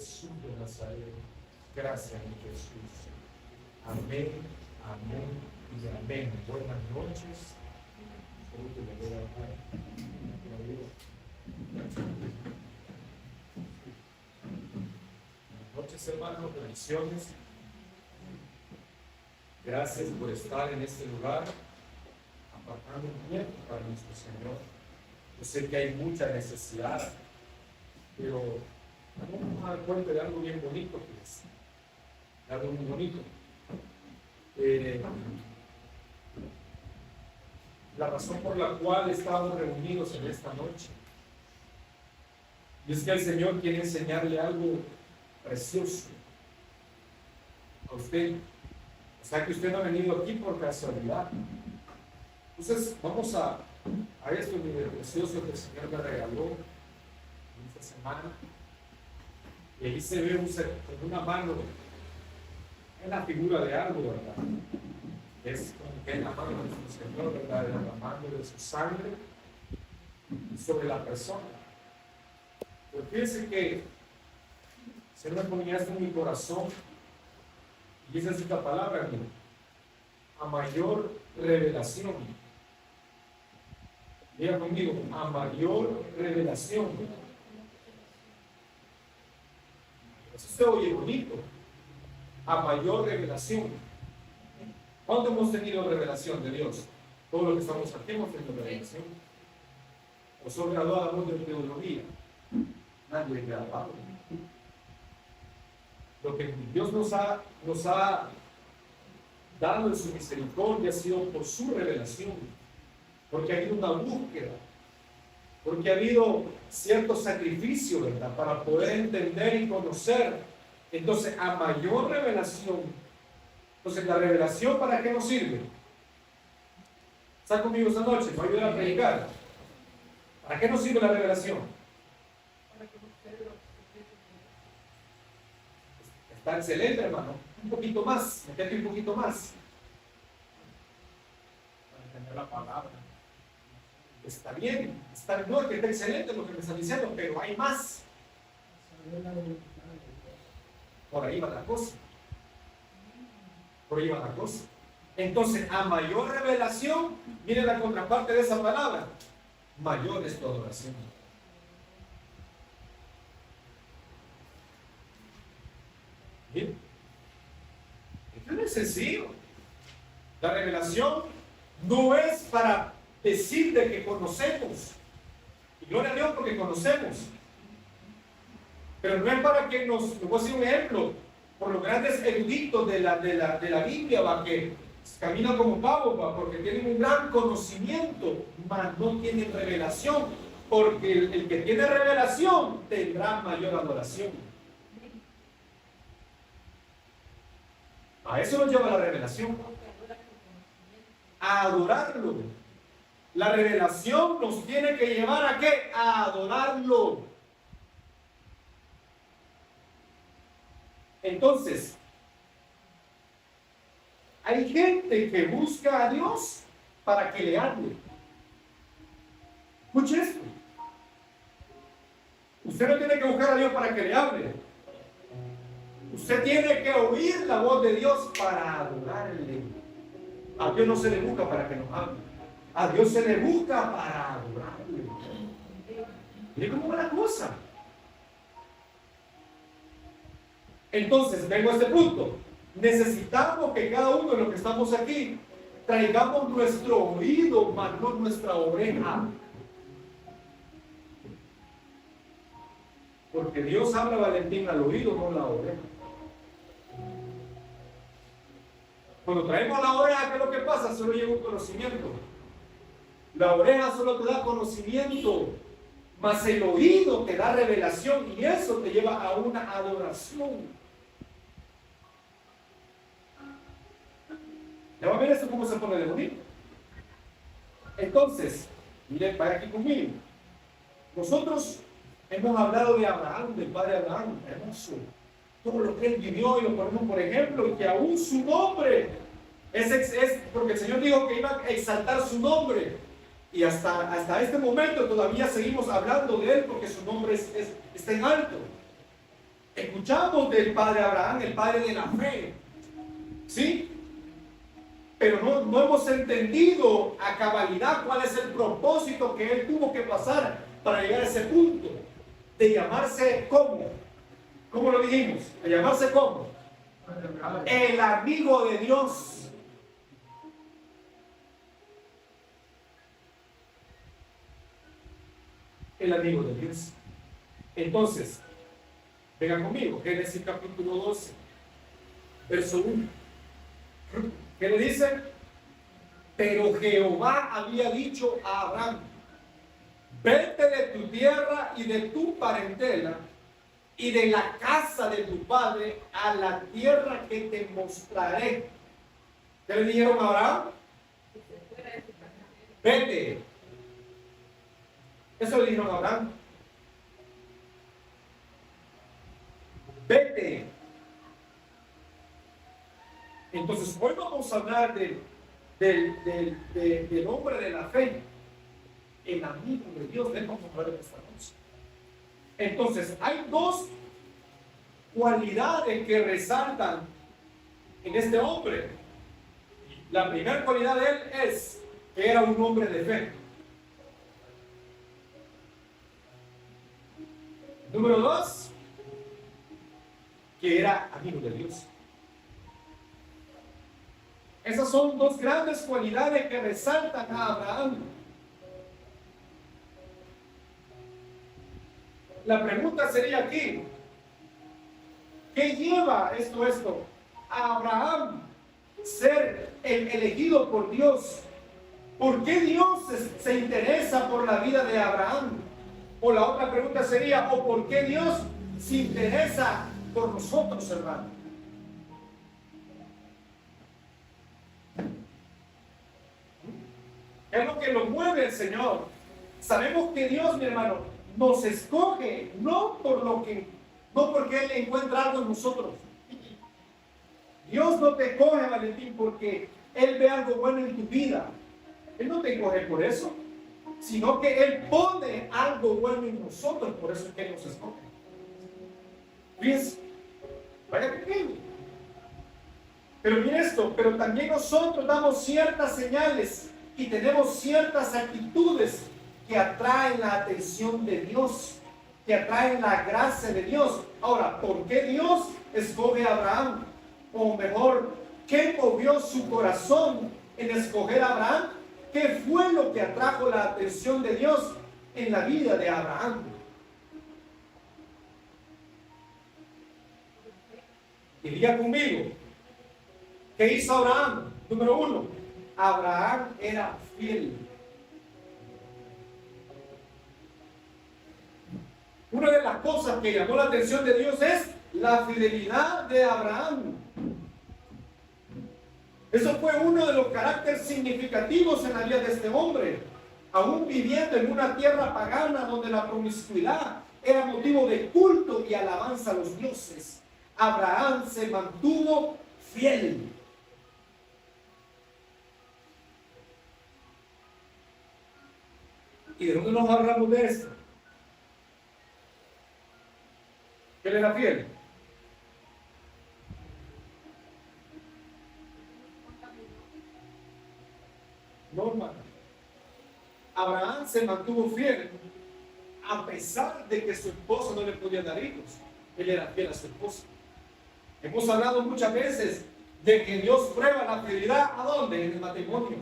Jesús de Nazaret. Gracias, mi Jesús. Amén, amén y amén. Buenas noches. Buenas noches, hermanos. Bendiciones. Gracias por estar en este lugar, apartando un tiempo para nuestro Señor. Yo sé que hay mucha necesidad, pero vamos a dar cuenta de algo bien bonito, pues. Algo muy bonito. La razón por la cual estamos reunidos en esta noche, y es que el Señor quiere enseñarle algo precioso a usted. O sea que usted no ha venido aquí por casualidad. Entonces vamos a esto precioso que el Señor me regaló esta semana. Y ahí se ve en una mano, es la figura de algo, ¿verdad? Es como que es la mano de nuestro Señor, ¿verdad? Derramando de su sangre sobre la persona. Pero fíjense que se me ponía esto en mi corazón, y esa es esta palabra, amigo. A mayor revelación. Diga conmigo, a mayor revelación. Eso se oye bonito. A mayor revelación. ¿Cuándo hemos tenido revelación de Dios? Todos los que estamos aquí hemos tenido revelación. ¿O son graduados de teología? Nadie es graduado. Lo que Dios nos ha dado en su misericordia ha sido por su revelación, porque ha habido una búsqueda, porque ha habido cierto sacrificio, ¿verdad?, para poder entender y conocer. Entonces, a mayor revelación, entonces, ¿la revelación para qué nos sirve? ¿Está conmigo esta noche? ¿Me va a ayudar a predicar? ¿Para qué nos sirve la revelación? Está excelente, hermano. Un poquito más, metete un poquito más. Para entender la palabra. Está bien, no, que está excelente lo que me están diciendo, pero hay más. Por ahí va la cosa. Por ahí va la cosa. Entonces, a mayor revelación, miren la contraparte de esa palabra. Mayor es tu adoración. Bien. Esto no es sencillo. La revelación no es para decir de que conocemos. Y gloria a Dios porque conocemos. Pero no es para que nos voy a decir un ejemplo, por los grandes eruditos de la Biblia, va, que caminan como pavos, va, porque tienen un gran conocimiento, mas no tienen revelación, porque el que tiene revelación tendrá mayor adoración. A eso nos lleva la revelación. A adorarlo. La revelación nos tiene que llevar ¿a qué? A adorarlo. Entonces, hay gente que busca a Dios para que le hable. Escuche esto. Usted no tiene que buscar a Dios para que le hable. Usted tiene que oír la voz de Dios para adorarle. A Dios no se le busca para que nos hable. A Dios se le busca para adorarle. Mire cómo va la cosa. Entonces, vengo a este punto. Necesitamos que cada uno de los que estamos aquí traigamos nuestro oído, mas no nuestra oreja. Porque Dios habla, Valentín, al oído, no la oreja. Cuando traemos la oreja, ¿qué es lo que pasa? Solo llega un conocimiento. La oreja solo te da conocimiento, mas el oído te da revelación y eso te lleva a una adoración. ¿Ya va a ver esto cómo se pone de bonito? Entonces, miren, vaya aquí conmigo. Nosotros hemos hablado de Abraham, del padre Abraham, hermoso. Todo lo que él vivió y lo ponemos por ejemplo, y que aún su nombre es porque el Señor dijo que iba a exaltar su nombre. Y hasta este momento todavía seguimos hablando de él porque su nombre está en alto. Escuchamos del padre Abraham, el padre de la fe, ¿sí? Pero no hemos entendido a cabalidad cuál es el propósito que él tuvo que pasar para llegar a ese punto de llamarse ¿cómo? ¿Cómo lo dijimos? De llamarse ¿cómo? El amigo de Dios. El amigo de Dios. Entonces, vengan conmigo, Génesis capítulo 12, verso 1. ¿Qué le dice? Pero Jehová había dicho a Abraham: vete de tu tierra y de tu parentela y de la casa de tu padre a la tierra que te mostraré. ¿Qué le dijeron a Abraham? Vete. Eso le dijeron a Abraham. Vete. Entonces, hoy vamos a hablar del hombre de la fe, el amigo de Dios. Vamos a hablar de esta noche. Entonces, hay dos cualidades que resaltan en este hombre. La primera cualidad de él es que era un hombre de fe. Número 2, que era amigo de Dios. Esas son dos grandes cualidades que resaltan a Abraham. La pregunta sería aquí: ¿qué lleva esto a Abraham ser el elegido por Dios? ¿Por qué Dios se interesa por la vida de Abraham? O la otra pregunta sería: ¿o por qué Dios se interesa por nosotros, hermano? Es lo que lo mueve el Señor. Sabemos que Dios, mi hermano, nos escoge no porque Él encuentra algo en nosotros. Dios no te coge, Valentín, porque Él ve algo bueno en tu vida. Él no te coge por eso, sino que Él pone algo bueno en nosotros. Por eso es que Él nos escoge. Fíjense, vaya conmigo. Pero mire esto, pero también nosotros damos ciertas señales y tenemos ciertas actitudes que atraen la atención de Dios, que atraen la gracia de Dios. Ahora, ¿por qué Dios escoge a Abraham? O mejor, ¿qué movió su corazón en escoger a Abraham? ¿Qué fue lo que atrajo la atención de Dios en la vida de Abraham? Y diga conmigo, ¿qué hizo Abraham? Número 1, Abraham era fiel. Una de las cosas que llamó la atención de Dios es la fidelidad de Abraham. Eso fue uno de los caracteres significativos en la vida de este hombre, aún viviendo en una tierra pagana donde la promiscuidad era motivo de culto y alabanza a los dioses. Abraham se mantuvo fiel. ¿Y de dónde nos agarramos de esto? ¿Que él era fiel? No, hermano. Abraham se mantuvo fiel a pesar de que su esposa no le podía dar hijos. Él era fiel a su esposa. Hemos hablado muchas veces de que Dios prueba la fidelidad. ¿A dónde? En el matrimonio.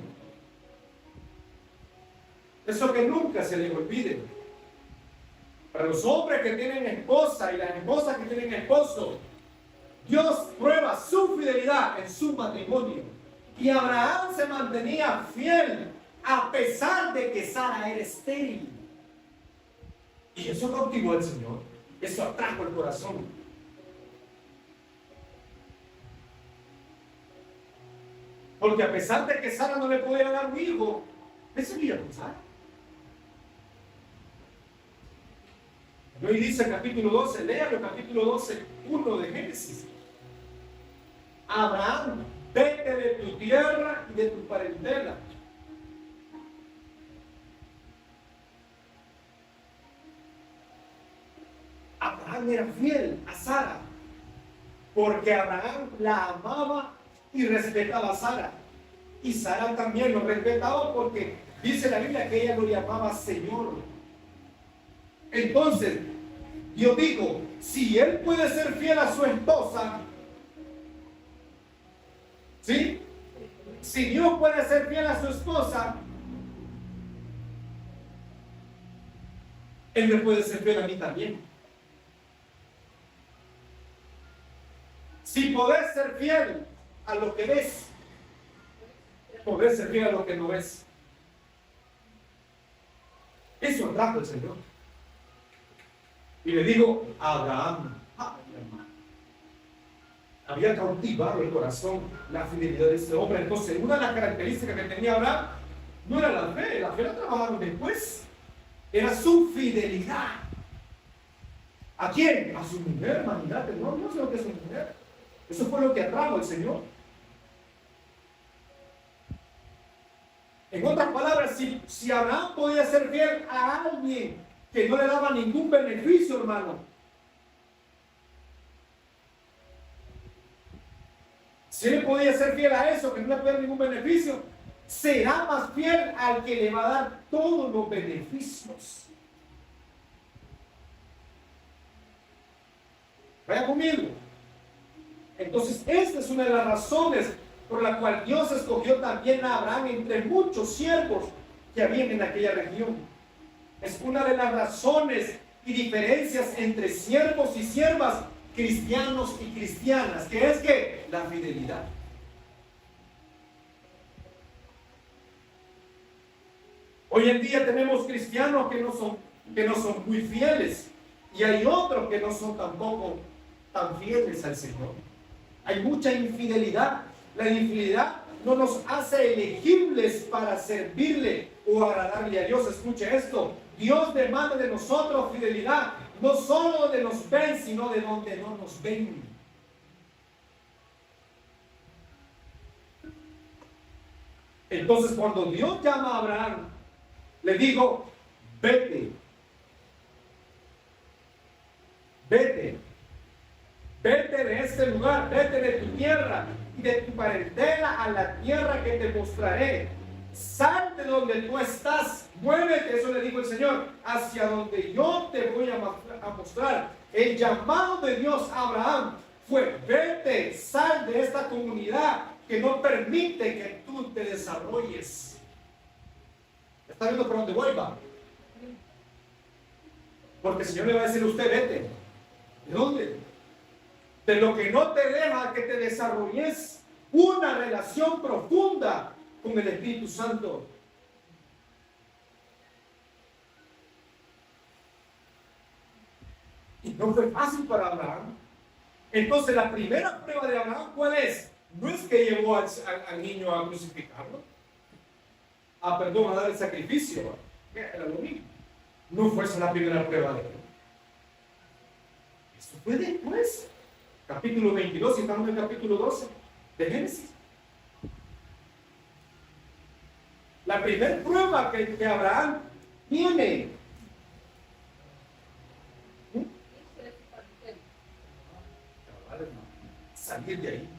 Eso que nunca se les olvide. Para los hombres que tienen esposa y las esposas que tienen esposo, Dios prueba su fidelidad en su matrimonio. Y Abraham se mantenía fiel a pesar de que Sara era estéril. Y eso cautivó al Señor. Eso atrajo el corazón. Porque a pesar de que Sara no le podía dar un hijo, él seguía con Sara. Y hoy dice el capítulo 12, léalo, el capítulo 12, 1 de Génesis. Abraham, vete de tu tierra y de tu parentela. Abraham Abraham era fiel a Sara, porque Abraham la amaba y respetaba a Sara. Y Sara también lo respetaba porque dice la Biblia que ella lo llamaba Señor. Entonces, yo digo, si él puede ser fiel a su esposa, ¿sí? Si Dios puede ser fiel a su esposa, Él me puede ser fiel a mí también. Si podés ser fiel a lo que ves, podés ser fiel a lo que no ves. Eso trajo el Señor. Y le digo a Abraham, hermano, había cautivado el corazón la fidelidad de este hombre. Entonces, una de las características que tenía Abraham no era la fe la trabajaron después. Era su fidelidad. ¿A quién? A su mujer, imagínate. No sé lo que es su mujer. Eso fue lo que atrajo el Señor. En otras palabras, si Abraham podía ser fiel a alguien que no le daba ningún beneficio, hermano, si él podía ser fiel a eso, que no le puede dar ningún beneficio, será más fiel al que le va a dar todos los beneficios. Vaya conmigo. Entonces, esta es una de las razones por la cual Dios escogió también a Abraham entre muchos siervos que habían en aquella región. Es una de las razones y diferencias entre siervos y siervas, cristianos y cristianas, que es que la fidelidad. Hoy en día tenemos cristianos que no son muy fieles, y hay otros que no son tampoco tan fieles al Señor. Hay mucha infidelidad. La infidelidad no nos hace elegibles para servirle o agradarle a Dios. Escuche esto: Dios demanda de nosotros fidelidad, no solo donde nos ven, sino de donde no nos ven. Entonces, cuando Dios llama a Abraham, le digo: vete, vete de este lugar, vete de tu tierra y de tu parentela a la tierra que te mostraré. Sal de donde tú estás, muévete, eso le dijo el Señor, hacia donde yo te voy a mostrar. El llamado de Dios a Abraham fue: vete, sal de esta comunidad que no permite que tú te desarrolles. ¿Está viendo por dónde voy, va? Porque el Señor le va a decir a usted: vete. ¿De dónde? De lo que no te deja que te desarrolles una relación profunda con el Espíritu Santo. Y no fue fácil para Abraham. Entonces, la primera prueba de Abraham, ¿cuál es? No es que llevó al niño a crucificarlo, a dar el sacrificio, que era lo mismo. No fue esa la primera prueba de él. Esto fue después. Capítulo 22, y estamos en el capítulo 12 de Génesis. La primera prueba que Abraham tiene. Salir de ahí.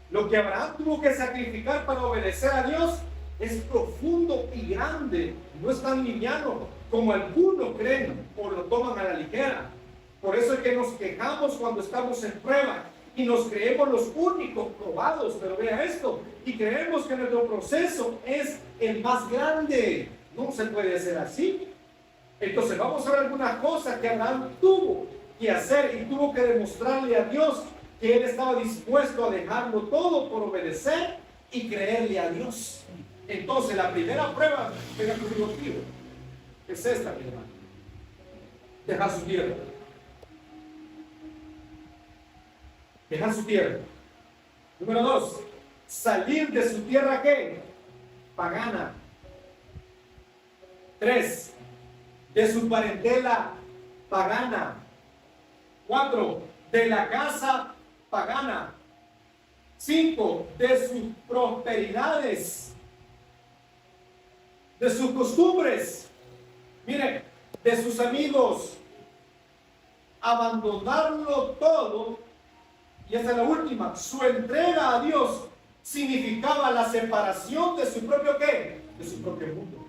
Lo que Abraham tuvo que sacrificar para obedecer a Dios es profundo y grande. No es tan liviano como algunos creen o lo toman a la ligera. Por eso es que nos quejamos cuando estamos en prueba y nos creemos los únicos probados. Pero vea esto, y creemos que nuestro proceso es el más grande. No se puede hacer así. Entonces vamos a ver algunas cosas que Abraham tuvo que hacer y tuvo que demostrarle a Dios que él estaba dispuesto a dejarlo todo por obedecer y creerle a Dios. Entonces la primera prueba, venga conmigo, tío, es esta, mi hermano: dejar su tierra. Dejar su tierra. Número 2, salir de su tierra, ¿qué? Pagana. 3, de su parentela pagana. 4, de la casa pagana. 5, de sus prosperidades, de sus costumbres, mire, de sus amigos, abandonarlo todo. Y esta es la última. Su entrega a Dios significaba la separación de su propio ¿qué? De su propio mundo.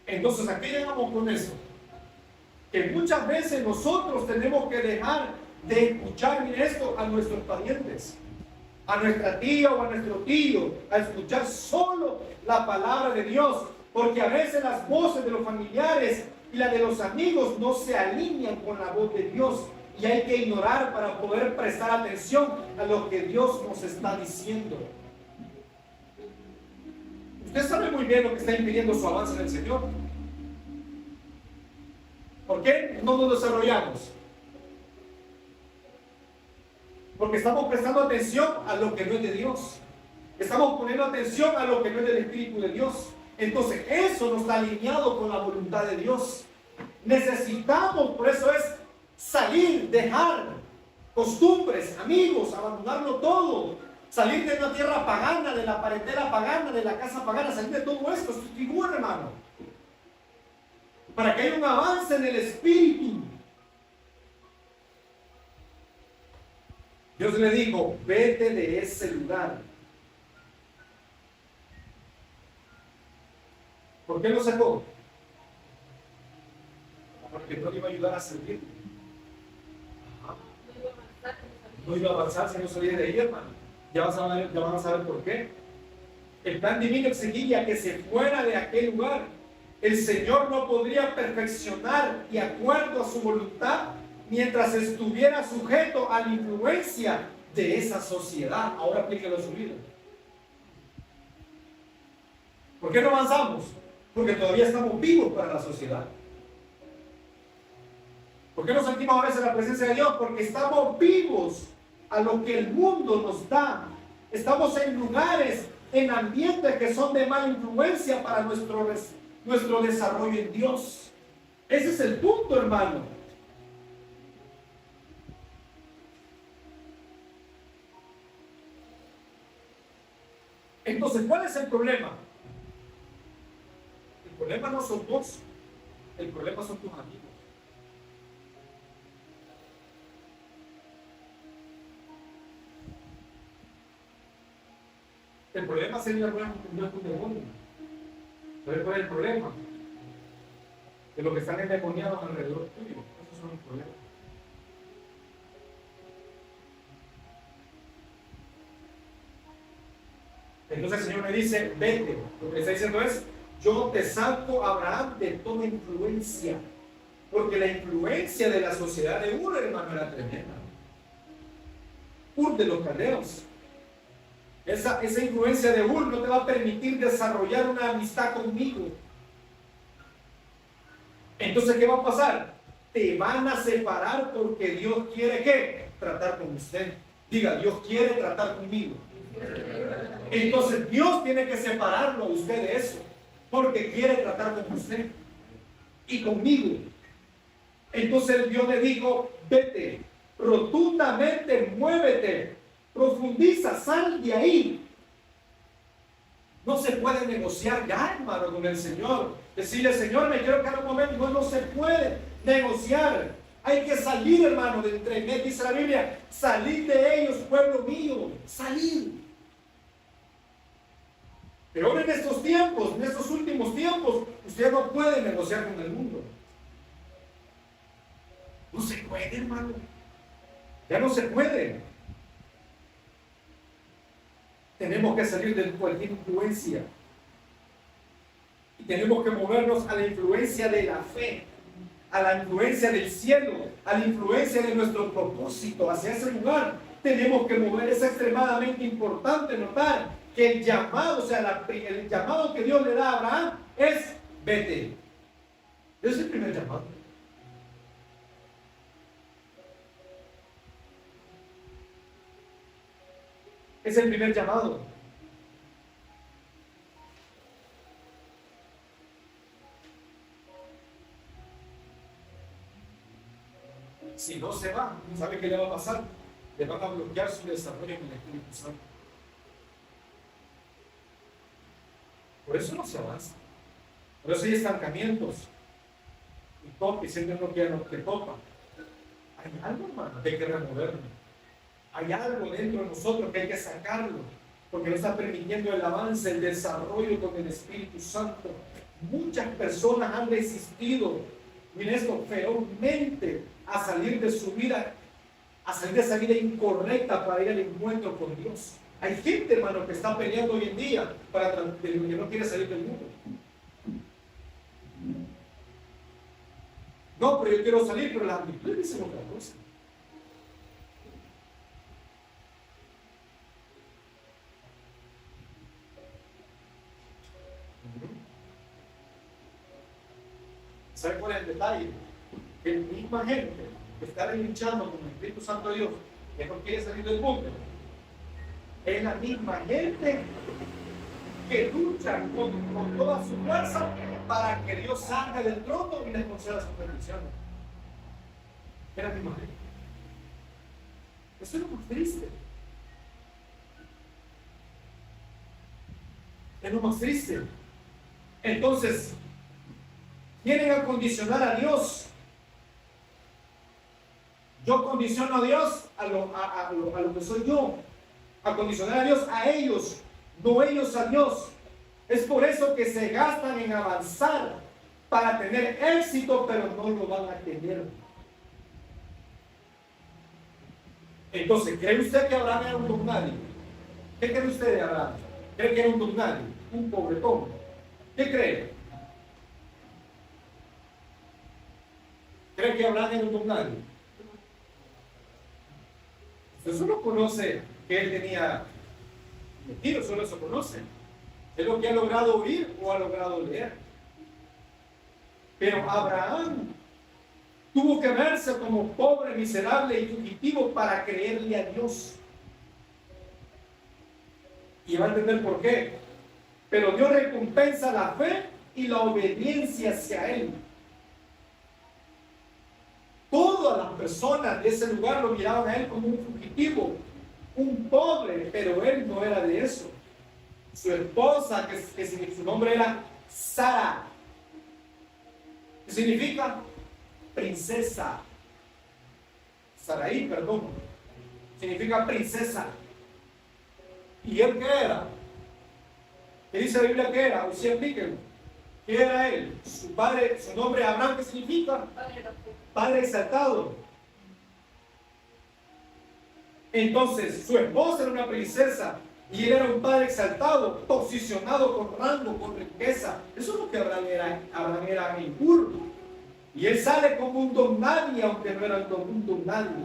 Entonces, ¿a qué llegamos con eso? Que muchas veces nosotros tenemos que dejar de escuchar, mire esto, a nuestros parientes, a nuestra tía o a nuestro tío, a escuchar solo la palabra de Dios, porque a veces las voces de los familiares y las de los amigos no se alinean con la voz de Dios, y hay que ignorar para poder prestar atención a lo que Dios nos está diciendo. Usted sabe muy bien lo que está impidiendo su avance en el Señor. ¿Por qué no nos desarrollamos? Porque estamos prestando atención a lo que no es de Dios. Estamos poniendo atención a lo que no es del Espíritu de Dios. Entonces eso no está alineado con la voluntad de Dios. Necesitamos, por eso es salir, dejar costumbres, amigos, abandonarlo todo. Salir de una tierra pagana, de la parentela pagana, de la casa pagana, salir de todo esto, es figura, hermano. Para que haya un avance en el Espíritu. Dios le dijo, vete de ese lugar. ¿Por qué lo sacó? Porque no le iba a ayudar a servir. No iba a avanzar si no salía de ahí, hermano. Ya van a saber por qué. El plan divino exigía que se fuera de aquel lugar. El Señor no podría perfeccionar de acuerdo a su voluntad mientras estuviera sujeto a la influencia de esa sociedad. Ahora aplíquelo a su vida. ¿Por qué no avanzamos? Porque todavía estamos vivos para la sociedad. ¿Por qué no sentimos a veces la presencia de Dios? Porque estamos vivos a lo que el mundo nos da. Estamos en lugares, en ambientes que son de mala influencia para nuestro desarrollo en Dios. Ese es el punto, hermano. Entonces, ¿cuál es el problema? El problema no son vos, el problema son tus amigos. El problema sería no es tu demonio. ¿Sabes cuál es el problema? De los que están endemoniados alrededor tuyo. Esos son los problemas. Entonces el Señor me dice, vete. Lo que le está diciendo es, yo te saco a Abraham de toda influencia. Porque la influencia de la sociedad de Ur, hermano, era tremenda. Ur de los caldeos. Esa influencia de Ur no te va a permitir desarrollar una amistad conmigo. Entonces, ¿qué va a pasar? Te van a separar porque Dios quiere ¿qué? Tratar con usted. Diga, Dios quiere tratar conmigo. Entonces, Dios tiene que separarlo a usted de eso. Porque quiere tratar con usted y conmigo. Entonces Dios le dijo, vete, rotundamente muévete, profundiza, sal de ahí. No se puede negociar ya, hermano, con el Señor. Decirle, Señor, me quiero quedar un momento. No se puede negociar. Hay que salir, hermano, de entre medio, dice la Biblia, salir de ellos, pueblo mío, salir. Pero ahora en estos tiempos, en estos últimos tiempos, usted no puede negociar con el mundo. No se puede, hermano. Ya no se puede. Tenemos que salir de cualquier influencia. Y tenemos que movernos a la influencia de la fe, a la influencia del cielo, a la influencia de nuestro propósito. Hacia ese lugar tenemos que mover. Es extremadamente importante notar que el llamado, o sea, el llamado que Dios le da a Abraham es vete. Ese es el primer llamado. Es el primer llamado. Si no se va, ¿sabe qué le va a pasar? Le van a bloquear su desarrollo en el Espíritu Santo. Por eso no se avanza. Por eso hay estancamientos. Y toca, y siempre no quiere lo que toca. Hay algo, hermano, que hay que removerlo. Hay algo dentro de nosotros que hay que sacarlo, porque no está permitiendo el avance, el desarrollo con el Espíritu Santo. Muchas personas han resistido, miren esto, ferozmente a salir de su vida, a salir de esa vida incorrecta para ir al encuentro con Dios. Hay gente, hermano, que está peleando hoy en día que no quiere salir del mundo. No, pero yo quiero salir, pero las actitudes dicen otra cosa. ¿Sabe cuál es el detalle? Que la misma gente que está relinchando con el Espíritu Santo de Dios, que no quiere salir del mundo, es la misma gente que lucha con toda su fuerza para que Dios salga del trono y les conceda sus bendiciones. Es la misma gente. Eso es lo más triste. Es lo más triste. Entonces, quieren acondicionar a Dios. Yo condiciono a Dios a lo que soy yo. Acondicionar a Dios a ellos, no ellos a Dios. Es por eso que se gastan en avanzar para tener éxito, pero no lo van a tener. Entonces, ¿cree usted que Abraham era un don nadie? ¿Qué cree usted de Abraham? ¿Cree que era un don nadie? Un pobretón. ¿Qué cree? ¿Cree que Abraham era un don nadie? Usted solo conoce que él tenía metido, solo eso conoce. Es lo que ha logrado oír o ha logrado leer. Pero Abraham tuvo que verse como pobre, miserable y fugitivo para creerle a Dios. Y va a entender por qué. Pero Dios recompensa la fe y la obediencia hacia Él. Todas las personas de ese lugar lo miraban a Él como un fugitivo, un pobre, pero Él no era de eso. Su esposa, que su nombre era Sara, ¿qué significa? Princesa. Saraí, perdón, significa princesa. ¿Y él qué era? ¿Qué dice la Biblia que era? Usted explíquenlo. ¿Qué era él? Su padre, su nombre Abraham, ¿qué significa? Padre exaltado. Entonces, su esposa era una princesa y él era un padre exaltado, posicionado con rango, con riqueza. Eso es lo que Abraham era. Abraham era impuro. Y él sale como un don nadie, aunque no era un don nadie.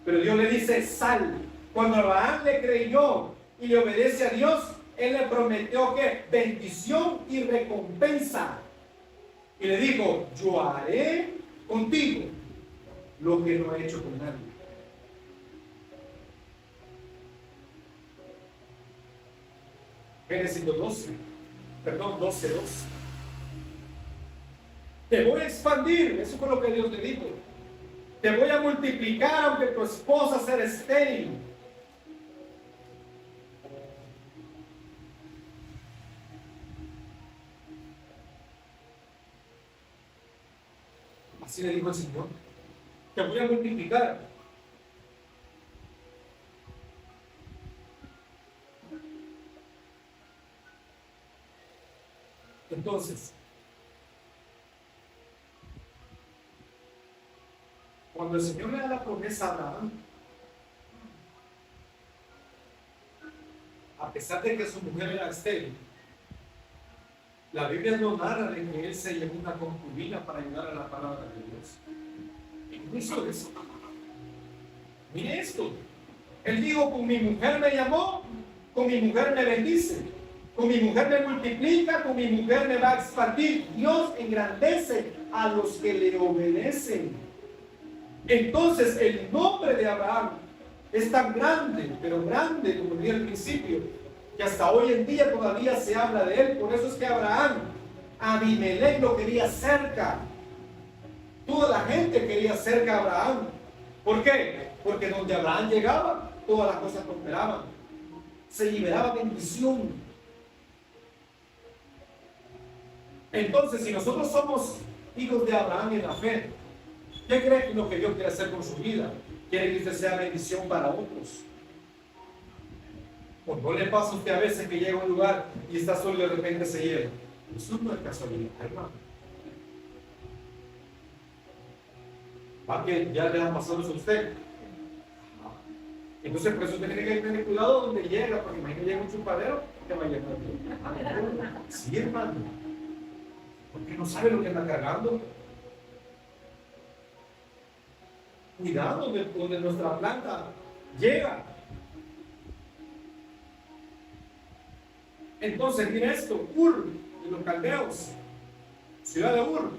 Pero Dios le dice, sal. Cuando Abraham le creyó y le obedece a Dios, él le prometió que bendición y recompensa. Y le dijo, yo haré contigo lo que no he hecho con nadie. Génesis 12, 12. Te voy a expandir, eso fue lo que Dios le dijo. Te voy a multiplicar aunque tu esposa sea estéril. Así le dijo el Señor. Te voy a multiplicar. Entonces, cuando el Señor le da la promesa a Abraham, a pesar de que su mujer era estéril, la Biblia no narra de que él se llevó una concubina para ayudar a la palabra de Dios. Incluso eso. Mire esto. Él dijo, con mi mujer me llamó, con mi mujer me bendice, con mi mujer me multiplica, con mi mujer me va a expandir. Dios engrandece a los que le obedecen. Entonces el nombre de Abraham es tan grande, pero grande, como dije al principio, que hasta hoy en día todavía se habla de él. Por eso es que Abraham, Abimelech lo quería cerca. Toda la gente quería cerca a Abraham. ¿Por qué? Porque donde Abraham llegaba, todas las cosas prosperaban. Se liberaba bendición. Entonces, si nosotros somos hijos de Abraham en la fe, ¿qué cree que lo que Dios quiere hacer con su vida? Quiere que usted sea bendición para otros. ¿O no le pasa a usted a veces que llega a un lugar y está solo y de repente se llena? Eso no es casualidad, hermano. ¿Va que ya le ha pasado eso a usted? Entonces, por eso usted tiene que tener cuidado donde llega, porque imagínate llega un chupadero que va a llenar. Sí, hermano. Porque no sabe lo que anda cargando. Cuidado donde nuestra planta llega. Entonces, mira esto: Ur de los caldeos, ciudad de Ur,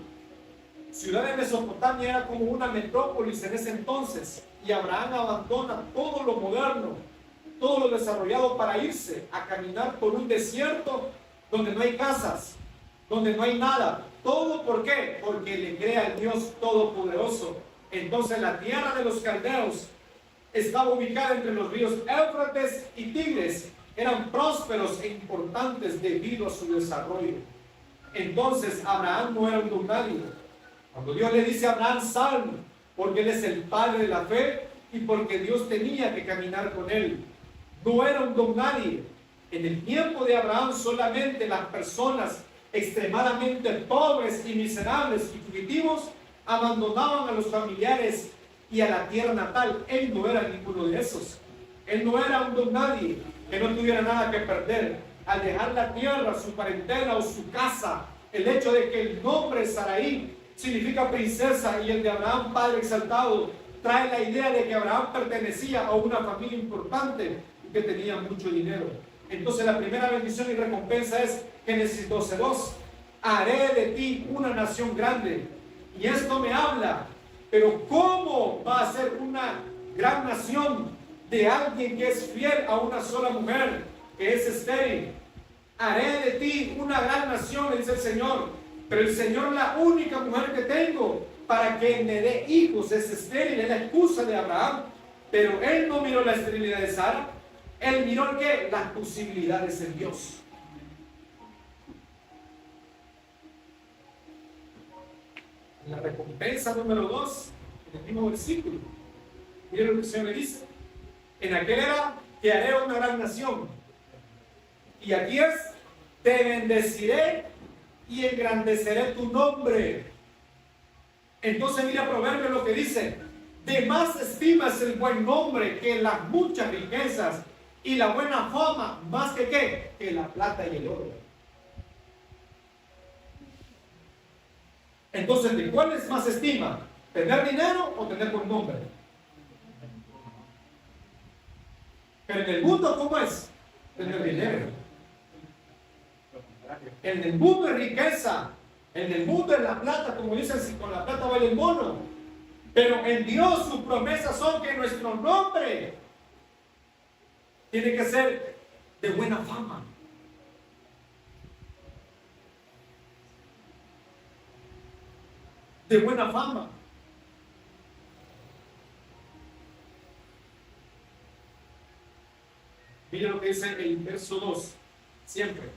ciudad de Mesopotamia, era como una metrópolis en ese entonces. Y Abraham abandona todo lo moderno, todo lo desarrollado para irse a caminar por un desierto donde no hay casas, donde no hay nada. ¿Todo por qué? Porque le cree al Dios Todopoderoso. Entonces la tierra de los caldeos estaba ubicada entre los ríos Éufrates y Tigres. Eran prósperos e importantes debido a su desarrollo. Entonces Abraham no era un don nadie. Cuando Dios le dice a Abraham, sal, porque él es el padre de la fe y porque Dios tenía que caminar con él. No era un don nadie. En el tiempo de Abraham solamente las personas extremadamente pobres y miserables y fugitivos abandonaban a los familiares y a la tierra natal. Él no era ninguno de esos. Él no era un don nadie que no tuviera nada que perder. Al dejar la tierra, su parentela o su casa, el hecho de que el nombre Sarai significa princesa y el de Abraham, padre exaltado, trae la idea de que Abraham pertenecía a una familia importante y que tenía mucho dinero. Entonces la primera bendición y recompensa es Génesis 12:2. Haré de ti una nación grande. Y esto me habla, pero ¿cómo va a ser una gran nación de alguien que es fiel a una sola mujer, que es estéril? Haré de ti una gran nación, dice el Señor. Pero el Señor, la única mujer que tengo para que me dé hijos, es estéril. Es la excusa de Abraham. Pero él no miró la esterilidad de Sara. Él miró ¿qué? Las posibilidades en Dios. La recompensa número 2, en el mismo versículo. Miren lo que el Señor le dice. En aquel era que haré una gran nación. Y aquí es, te bendeciré y engrandeceré tu nombre. Entonces mira Proverbios lo que dice: de más estima es el buen nombre que las muchas riquezas, y la buena fama más que ¿qué? Que la plata y el oro. Entonces, ¿de cuál es más estima? ¿Tener dinero o tener buen nombre? Pero en el mundo, ¿cómo es? Tener dinero. En el mundo es riqueza. En el mundo es la plata, como dicen, si con la plata vale el mono. Pero en Dios sus promesas son que nuestro nombre tiene que ser de buena fama. De buena fama. Mira lo que dice el verso 2, siempre.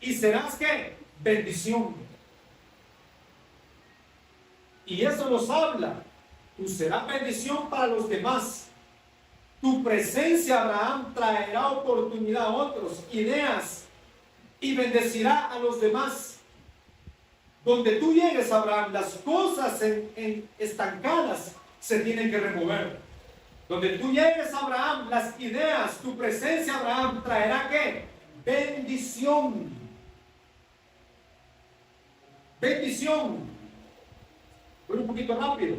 Y serás ¿qué? Bendición. Y eso nos habla. Tú serás bendición para los demás. Tu presencia, Abraham, traerá oportunidad a otros, ideas, y bendecirá a los demás. Donde tú llegues, Abraham, las cosas estancadas se tienen que remover. Donde tú llegues, Abraham, las ideas, tu presencia, Abraham, traerá ¿qué? Bendición. Bendición. Voy un poquito rápido.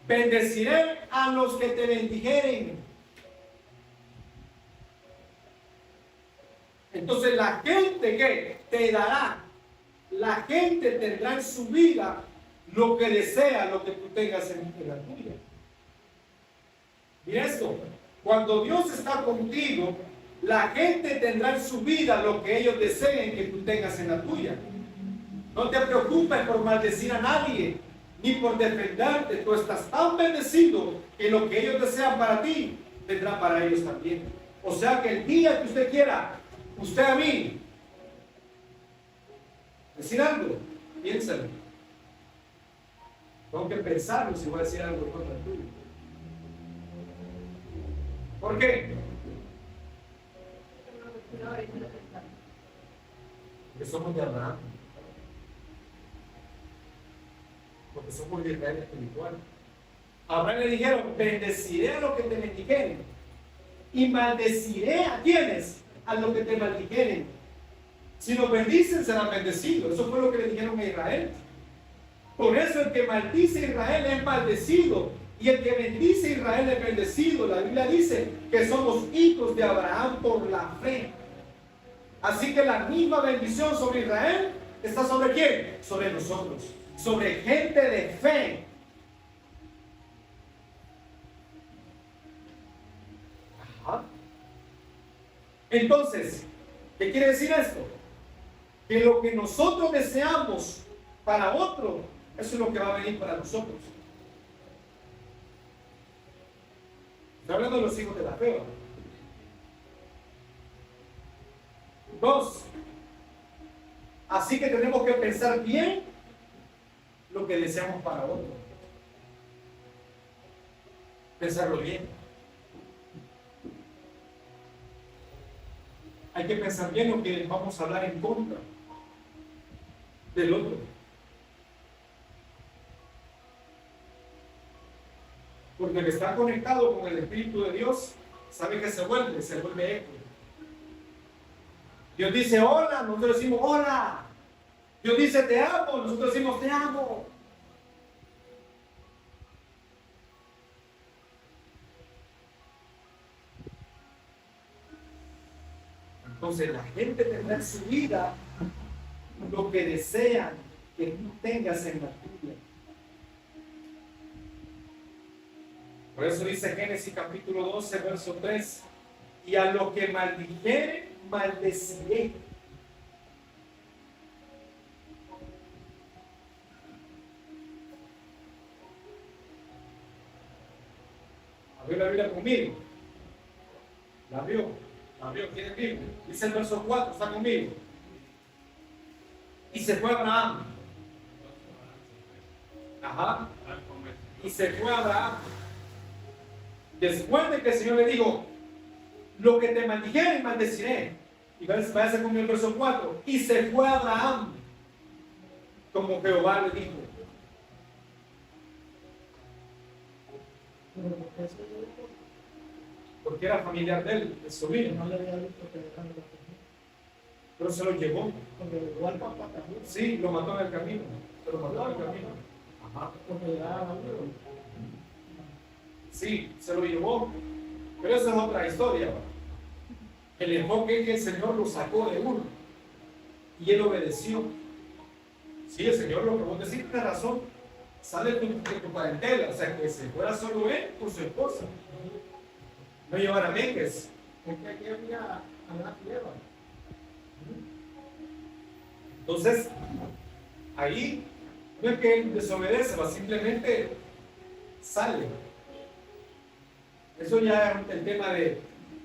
Bendeciré a los que te bendijeren. Entonces la gente ¿qué? Te dará. La gente tendrá en su vida lo que desea, lo que tú tengas en la tuya. Mira esto, cuando Dios está contigo, la gente tendrá en su vida lo que ellos deseen que tú tengas en la tuya. No te preocupes por maldecir a nadie, ni por defenderte. Tú estás tan bendecido que lo que ellos desean para ti, tendrá para ellos también. O sea que el día que usted quiera, usted a mí, ¿Decir algo? Piénsalo. Tengo que pensarlo si voy a decir algo contra el tuyo. ¿Por qué? Porque somos de Abraham. Porque somos de Israel espiritual. A Abraham le dijeron, bendeciré a los que te bendijeren. Y maldeciré a quienes, a los que te maldijeren. Si los bendicen, serán bendecidos. Eso fue lo que le dijeron a Israel. Por eso el que maldice a Israel es maldecido. Y el que bendice a Israel es bendecido. La Biblia dice que somos hijos de Abraham por la fe. Así que la misma bendición sobre Israel está sobre ¿quién? Sobre nosotros. Sobre gente de fe. Ajá. Entonces, ¿qué quiere decir esto? Que lo que nosotros deseamos para otro, eso es lo que va a venir para nosotros. Estoy hablando de los hijos de la fe, ¿no? 2. Así que tenemos que pensar bien lo que deseamos para otro. Pensarlo bien. Hay que pensar bien lo que vamos a hablar en contra del otro. Porque el que está conectado con el Espíritu de Dios sabe que se vuelve eco. Dios dice hola, nosotros decimos hola. Dios dice te amo, nosotros decimos te amo. Entonces la gente tendrá en su vida lo que desean que tú tengas en la tuya. Por eso dice Génesis capítulo 12, verso 3. Y a lo que maldijere, maldeciré. ¿Abrió la Biblia conmigo? ¿La vio? ¿Quién es Biblia? Dice el verso 4, está conmigo. Y se fue Abraham. Ajá. Y se fue Abraham. Después de que el Señor le dijo, lo que te maldijere, maldeciré. Y váyase conmigo el verso 4. Y se fue Abraham, como Jehová le dijo. Porque era familiar de él, de su hijo. Pero se lo llevó. Sí, lo mató en el camino. Ajá. Sí, se lo llevó. Pero esa es otra historia. El enfoque es que el Señor lo sacó de uno. Y él obedeció. Sí, el Señor lo que vos decís, tienes razón. Sale de tu parentela. O sea, que se fuera solo él con su esposa. No llevar a Méndez. Porque aquí había a la tierra. Entonces, ahí no es que él desobedece, simplemente sale. Eso ya es el tema de,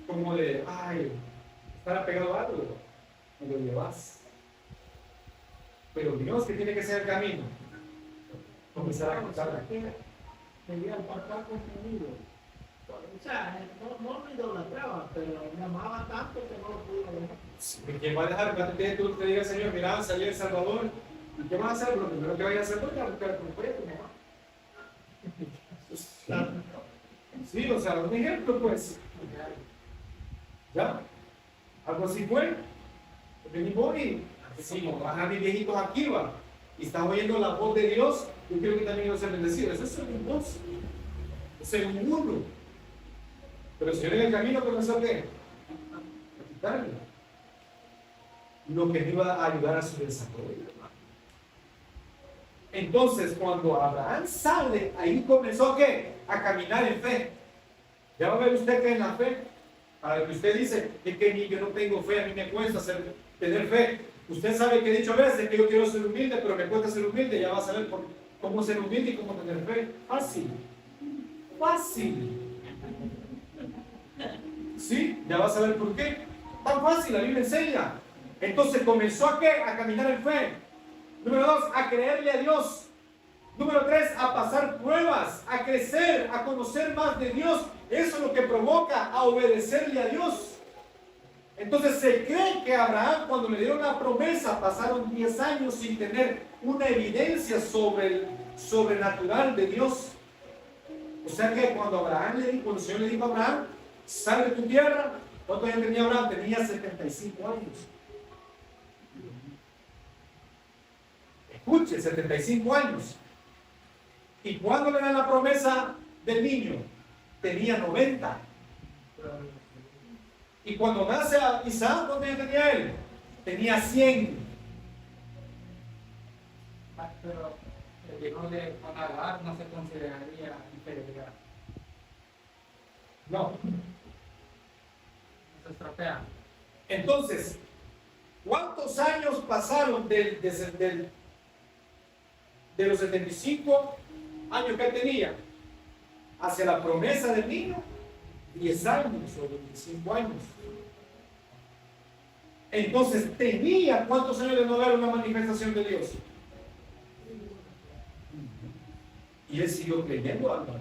como de, ay, estar apegado a algo, y lo llevas. Pero Dios, que tiene que ser el camino, comenzar a contarla. Tenía el papá conmigo. O sea, no me idolatraba, pero me amaba tanto que no lo pude dejar. ¿Quién va a dejar? Cuando tú te digas, Señor, mira, salí de El Salvador, ¿y qué vas a hacer? Lo primero que vayas a hacer es buscar a tu mamá. Sí, o sea, un ejemplo, pues. ¿Ya? Algo así fue. Venimos y decimos, van a mis viejitos aquí, va. Y están oyendo la voz de Dios, yo creo que también va a ser bendecido. Ese es un voz. Ese es un uno. Pero el Señor en el camino comenzó a ¿qué? A quitarle lo que iba a ayudar a su desarrollo. Entonces, cuando Abraham sale, ahí comenzó ¿qué? A caminar en fe. Ya va a ver usted que en la fe, a lo que usted dice, es que yo no tengo fe, a mí me cuesta tener fe. Usted sabe que he dicho a veces que yo quiero ser humilde, pero me cuesta ser humilde. Ya va a saber cómo ser humilde y cómo tener fe. Fácil. Fácil. ¿Sí? Ya va a saber por qué. Tan fácil, la Biblia enseña. Entonces comenzó a ¿qué? A caminar en fe. Número 2, a creerle a Dios. Número 3, a pasar pruebas, a crecer, a conocer más de Dios. Eso es lo que provoca a obedecerle a Dios. Entonces se cree que Abraham, cuando le dieron la promesa, pasaron 10 años sin tener una evidencia sobre el sobrenatural de Dios. O sea que cuando el Señor le dijo a Abraham, sal de tu tierra, ¿cuántos años tenía Abraham? Tenía 75 años. Escuche, 75 años. ¿Y cuándo le dan la promesa del niño? Tenía 90. Y cuando nace a Isaac, ¿cuántos años tenía él? Tenía 100. Pero el hijo de Agar no se consideraría infidelidad. No. Se estropea. Entonces, ¿cuántos años pasaron de los 75 años que él tenía hacia la promesa del niño? 10 años o 25 años. Entonces, ¿tenía cuántos años de no ver una manifestación de Dios? Y él siguió creyendo, Álvaro.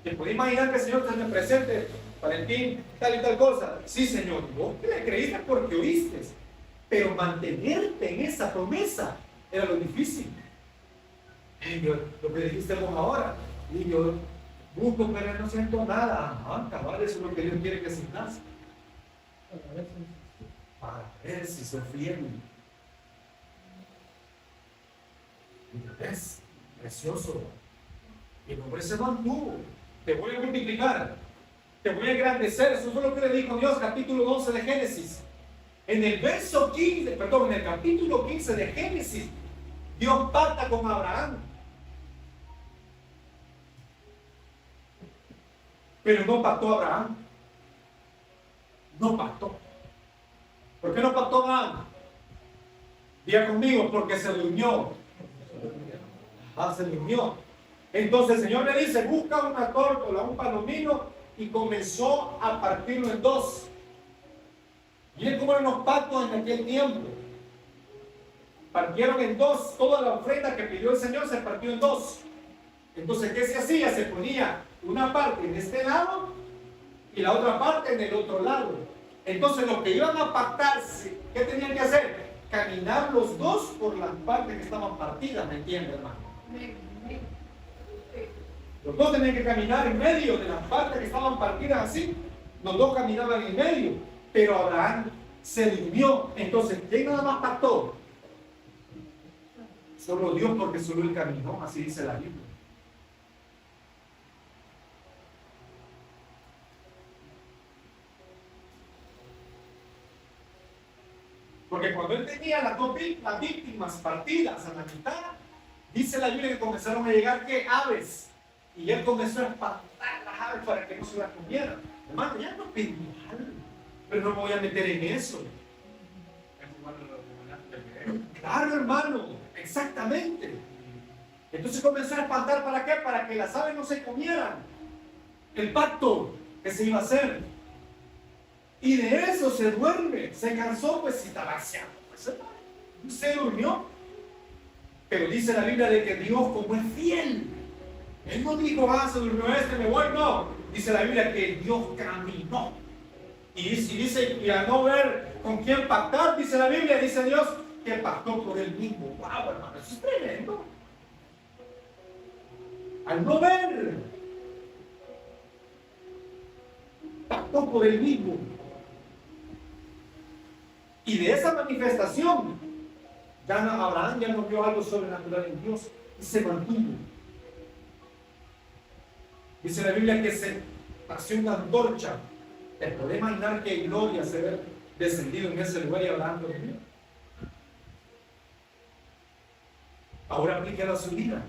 ¿Te puede imaginar que el Señor te me presente, Valentín, tal y tal cosa? Sí, Señor, vos le creíste porque oíste, pero mantenerte en esa promesa era lo difícil. Y yo, lo que dijiste vos ahora, y yo busco, pero no siento nada. Cabal, eso es lo que Dios quiere que sintas. Para ver si sos fiel. ¿Ves? Precioso. Y el hombre se mantuvo. Te voy a multiplicar. Te voy a engrandecer. Eso es lo que le dijo Dios, capítulo 11 de Génesis. En el verso 15, perdón, en el capítulo 15 de Génesis, Dios pacta con Abraham. Pero no pactó Abraham. No pactó. ¿Por qué no pactó Abraham? Diga conmigo, porque se durmió. Se durmió. Entonces el Señor le dice, busca una tórtola, un palomino, y comenzó a partirlo en dos. Miren cómo eran los pactos en aquel tiempo. Partieron en dos. Toda la ofrenda que pidió el Señor se partió en dos. Entonces, ¿qué se hacía? Se ponía una parte en este lado y la otra parte en el otro lado. Entonces, los que iban a pactarse, ¿qué tenían que hacer? Caminar los dos por las partes que estaban partidas, ¿me entiende, hermano? Los dos tenían que caminar en medio de las partes que estaban partidas así. Los dos caminaban en medio, pero Abraham se durmió. Entonces, ¿quién nada más pactó? Solo Dios, porque solo él caminó, así dice la Biblia. Porque cuando él tenía las víctimas partidas a la mitad, dice la Biblia que comenzaron a llegar, ¿qué? Aves. Y él comenzó a espantar las aves para que no se las comieran. Hermano, ya no pedí algo, pero no me voy a meter en eso. Claro, hermano, exactamente. Entonces comenzó a espantar, ¿para qué? Para que las aves no se comieran el pacto que se iba a hacer. Y de eso se duerme, se cansó, pues si estaba anciano, pues se durmió. Pero dice la Biblia de que Dios, como es fiel, él no dijo, se durmió me voy, no. Dice la Biblia que Dios caminó. Y dice, y al no ver con quién pactar, dice la Biblia, dice Dios, que pactó por él mismo. Wow, hermano, eso es tremendo. Al no ver, pactó por él mismo. Y de esa manifestación, Abraham ya no vio algo sobrenatural en Dios y se mantuvo. Dice la Biblia que se pasó una antorcha. ¿Te puedes imaginar qué gloria se ve descendido en ese lugar y hablando de Dios? Ahora aplica a su vida.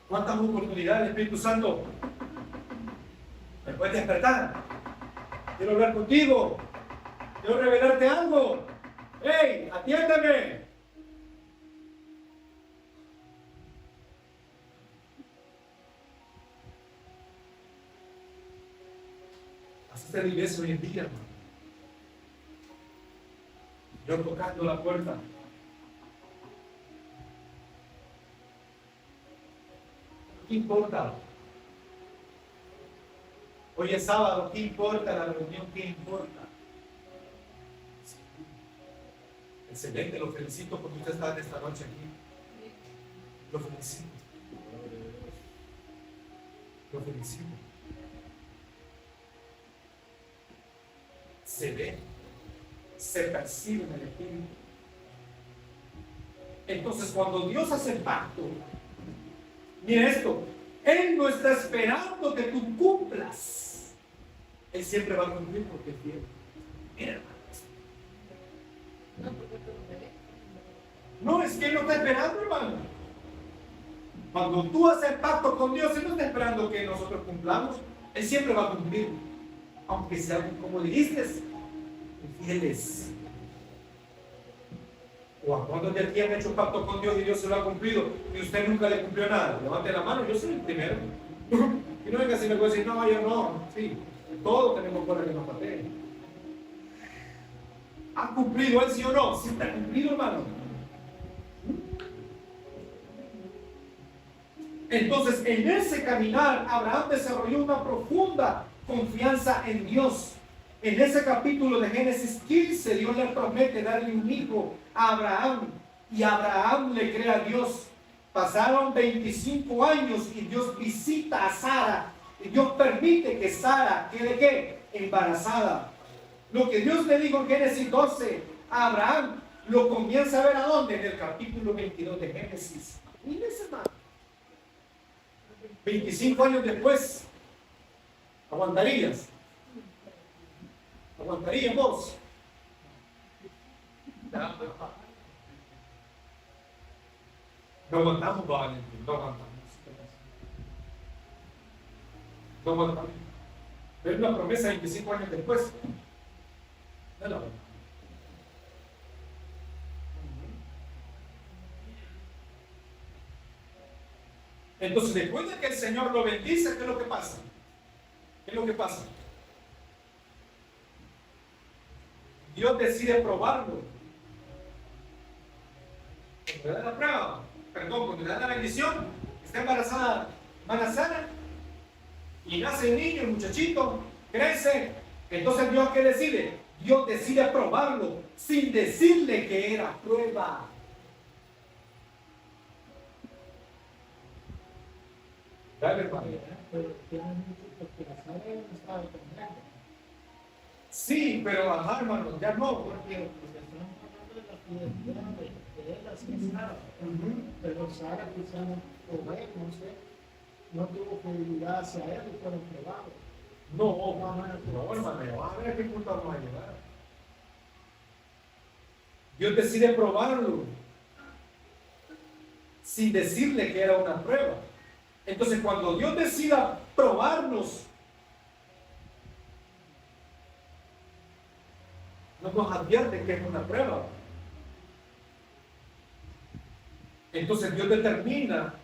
¿Cuántas oportunidades el Espíritu Santo me puede despertar? Quiero hablar contigo. Quiero revelarte algo. ¡Hey! ¡Atiéndeme! Así está la iglesia hoy en día, hermano. Yo tocando la puerta. ¿Qué importa? Hoy es sábado, ¿qué importa la reunión? ¿Qué importa? Excelente, lo felicito porque usted está esta noche aquí. Lo felicito. Lo felicito. Se ve, se percibe en el espíritu. Entonces, cuando Dios hace pacto, mira esto, Él no está esperando que tú cumplas. Él siempre va a cumplir porque es fiel. Mira, hermano. No, es que Él no está esperando, hermano. Cuando tú haces pacto con Dios, Él no está esperando que nosotros cumplamos. Él siempre va a cumplir. Aunque sea como dijiste, infieles. ¿O a cuántos de aquí han hecho pacto con Dios y Dios se lo ha cumplido y usted nunca le cumplió nada? Levante la mano, yo soy el primero. Y no venga si me puede decir, no, yo no. Sí, todos tenemos cosas que nos pateen. ¿Ha cumplido Él sí o no? Siempre ha cumplido, hermano. Entonces, en ese caminar, Abraham desarrolló una profunda confianza en Dios. En ese capítulo de Génesis 15, Dios le promete darle un hijo a Abraham. Y Abraham le cree a Dios. Pasaron 25 años y Dios visita a Sara. Y Dios permite que Sara quede ¿qué? Embarazada. Lo que Dios le dijo en Génesis 12 a Abraham, lo comienza a ver ¿a dónde? En el capítulo 22 de Génesis. Mírense, hermano. 25 años después, ¿aguantarías? ¿Aguantarías vos? No aguantamos, Valentín, no aguantamos. No aguantamos. Pero es una promesa 25 años después. No la aguantamos. Entonces, después de que el Señor lo bendice, ¿qué es lo que pasa? ¿Qué es lo que pasa? Dios decide probarlo. Cuando le da la prueba, cuando le da la bendición, está embarazada, Sara, y nace el niño, el muchachito, crece. Entonces, ¿Dios qué decide? Dios decide probarlo sin decirle que era prueba. Dale, hermano. Sí, pero ajá, hermano, ya no. Porque estamos hablando de la fidelidad de él hacia Sara. Pero Sara quizás no sé, no tuvo fidelidad hacia él y fueron probados. No, hermano, vamos a ver a qué punto vamos a llegar. Dios decide probarlo sin decirle que era una prueba. Entonces, cuando Dios decida probarnos, no nos advierte que es una prueba. Entonces, Dios determina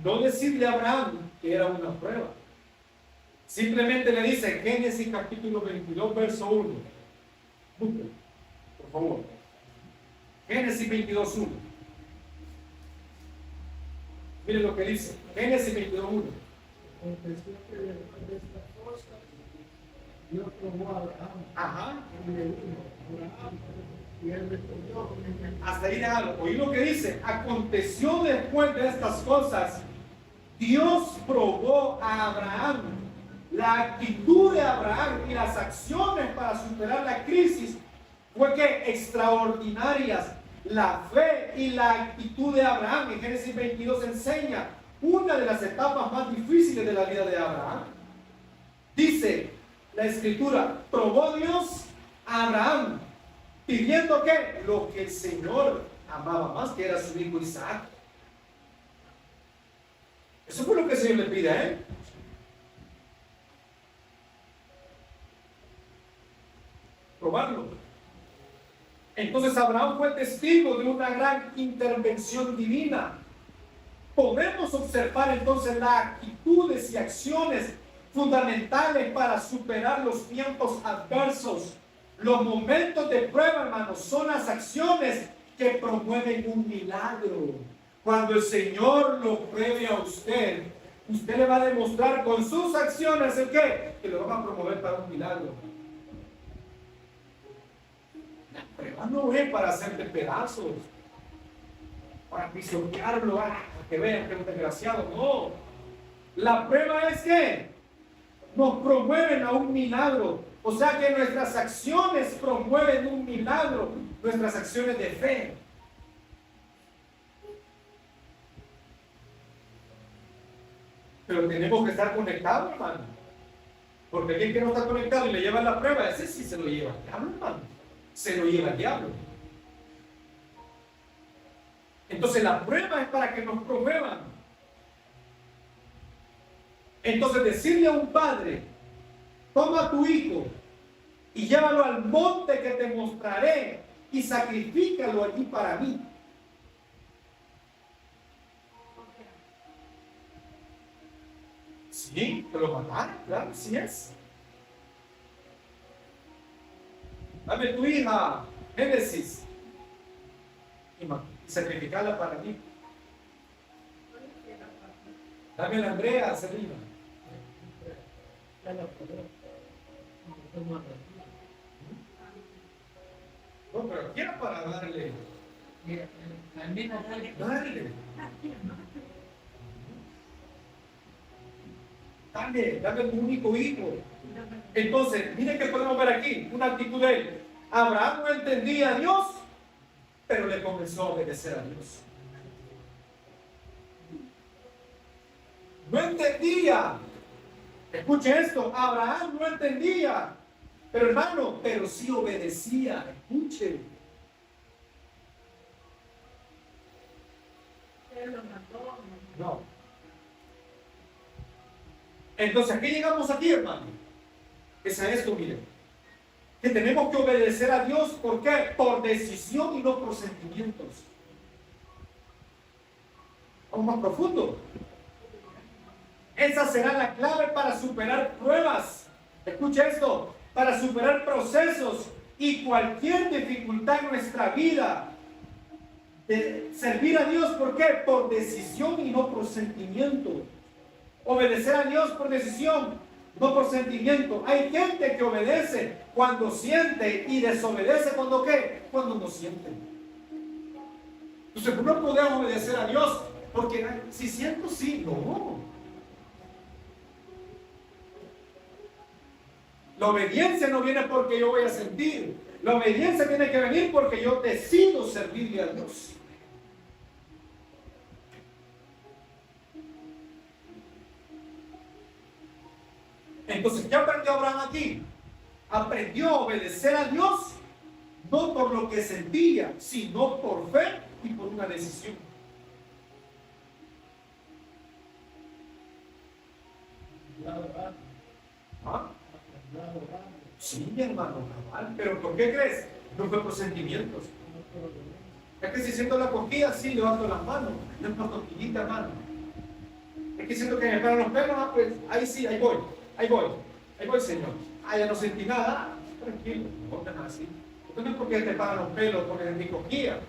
no decirle a Abraham que era una prueba. Simplemente le dice, Génesis capítulo 22, verso 1. Búsquelo, por favor. Génesis 22, 1. Miren lo que dice. Génesis 22, 1. Aconteció que después de estas cosas, Dios probó a Abraham. Ajá. Y le dijo, Abraham, y él respondió, Hasta ahí déjalo. Oí lo que dice. Aconteció después de estas cosas, Dios probó a Abraham. La actitud de Abraham y las acciones para superar la crisis fue que extraordinarias. La fe y la actitud de Abraham en Génesis 22 enseña una de las etapas más difíciles de la vida de Abraham. Dice la escritura, probó Dios a Abraham pidiendo que lo que el Señor amaba más, que era su hijo Isaac. Eso fue lo que el Señor le pide a él. Probarlo. Entonces Abraham fue testigo de una gran intervención divina. Podemos observar entonces las actitudes y acciones fundamentales para superar los tiempos adversos Los momentos de prueba, hermanos, son las acciones que promueven un milagro. Cuando el Señor lo pruebe a usted, usted le va a demostrar con sus acciones ¿el qué? Que lo van a promover para un milagro. La prueba no es para hacerte pedazos, para pisotearlo, para que vean que es un desgraciado. No. La prueba es que nos promueven a un milagro. O sea que nuestras acciones promueven un milagro, nuestras acciones de fe. Pero tenemos que estar conectados, hermano. Porque alguien que no está conectado y le lleva la prueba, ese sí se lo lleva el diablo, hermano. Se lo lleva el diablo. Entonces la prueba es para que nos promuevan. Entonces decirle a un padre, toma a tu hijo y llévalo al monte que te mostraré y sacrifícalo allí para mí. Sí, te lo mataron, claro, sí es. Dame tu hija, Génesis, y sacrificarla para mí. Dame a la Andrea, Selina. No, pero quiero para darle. Al mismo tiempo. Dale. Dame tu único hijo. Entonces, miren que podemos ver aquí una actitud de él. Abraham no entendía a Dios, pero le comenzó a obedecer a Dios. No entendía. Escuche esto, Abraham no entendía. Pero hermano, pero sí obedecía. Escuche. No. Entonces, ¿a qué llegamos aquí, hermano? Es a esto, miren. Que tenemos que obedecer a Dios, ¿por qué? Por decisión y no por sentimientos. Vamos más profundo. Esa será la clave para superar pruebas. Escucha esto, para superar procesos y cualquier dificultad en nuestra vida. De servir a Dios, ¿por qué? Por decisión y no por sentimiento. Obedecer a Dios por decisión, no por sentimiento. Hay gente que obedece cuando siente y desobedece cuando ¿qué? Cuando no siente. Entonces no podemos obedecer a Dios porque si siento, sí, no. La obediencia no viene porque yo voy a sentir. La obediencia tiene que venir porque yo decido servirle a Dios. Entonces, ¿qué aprendió Abraham aquí? Aprendió a obedecer a Dios no por lo que sentía, sino por fe y por una decisión. ¿Ah? Sí, mi hermano, pero ¿por qué crees? No fue por sentimientos. Es que si siento la cosquilla, sí, levanto las manos. No es por cosquillita, hermano. Es que siento que me paran los pelos, pues ahí sí, ahí voy, Señor. Ya no sentí nada. Tranquilo, no te así. Esto no es porque te paran los pelos, porque es mi cosquilla.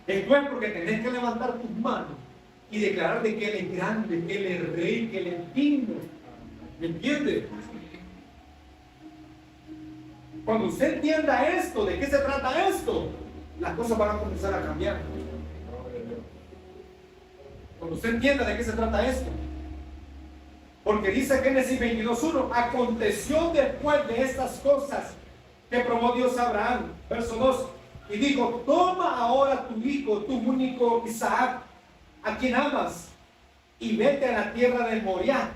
Esto es porque tenés que levantar tus manos y declarar de que Él es grande, que Él es rey, que Él es digno. ¿Me entiende? Cuando usted entienda esto, ¿de qué se trata esto? Las cosas van a comenzar a cambiar. Cuando usted entienda de qué se trata esto. Porque dice Génesis 22:1, aconteció después de estas cosas que probó Dios a Abraham. Verso 2, y dijo, toma ahora tu hijo, tu único Isaac, a quien amas, y vete a la tierra de Moriah.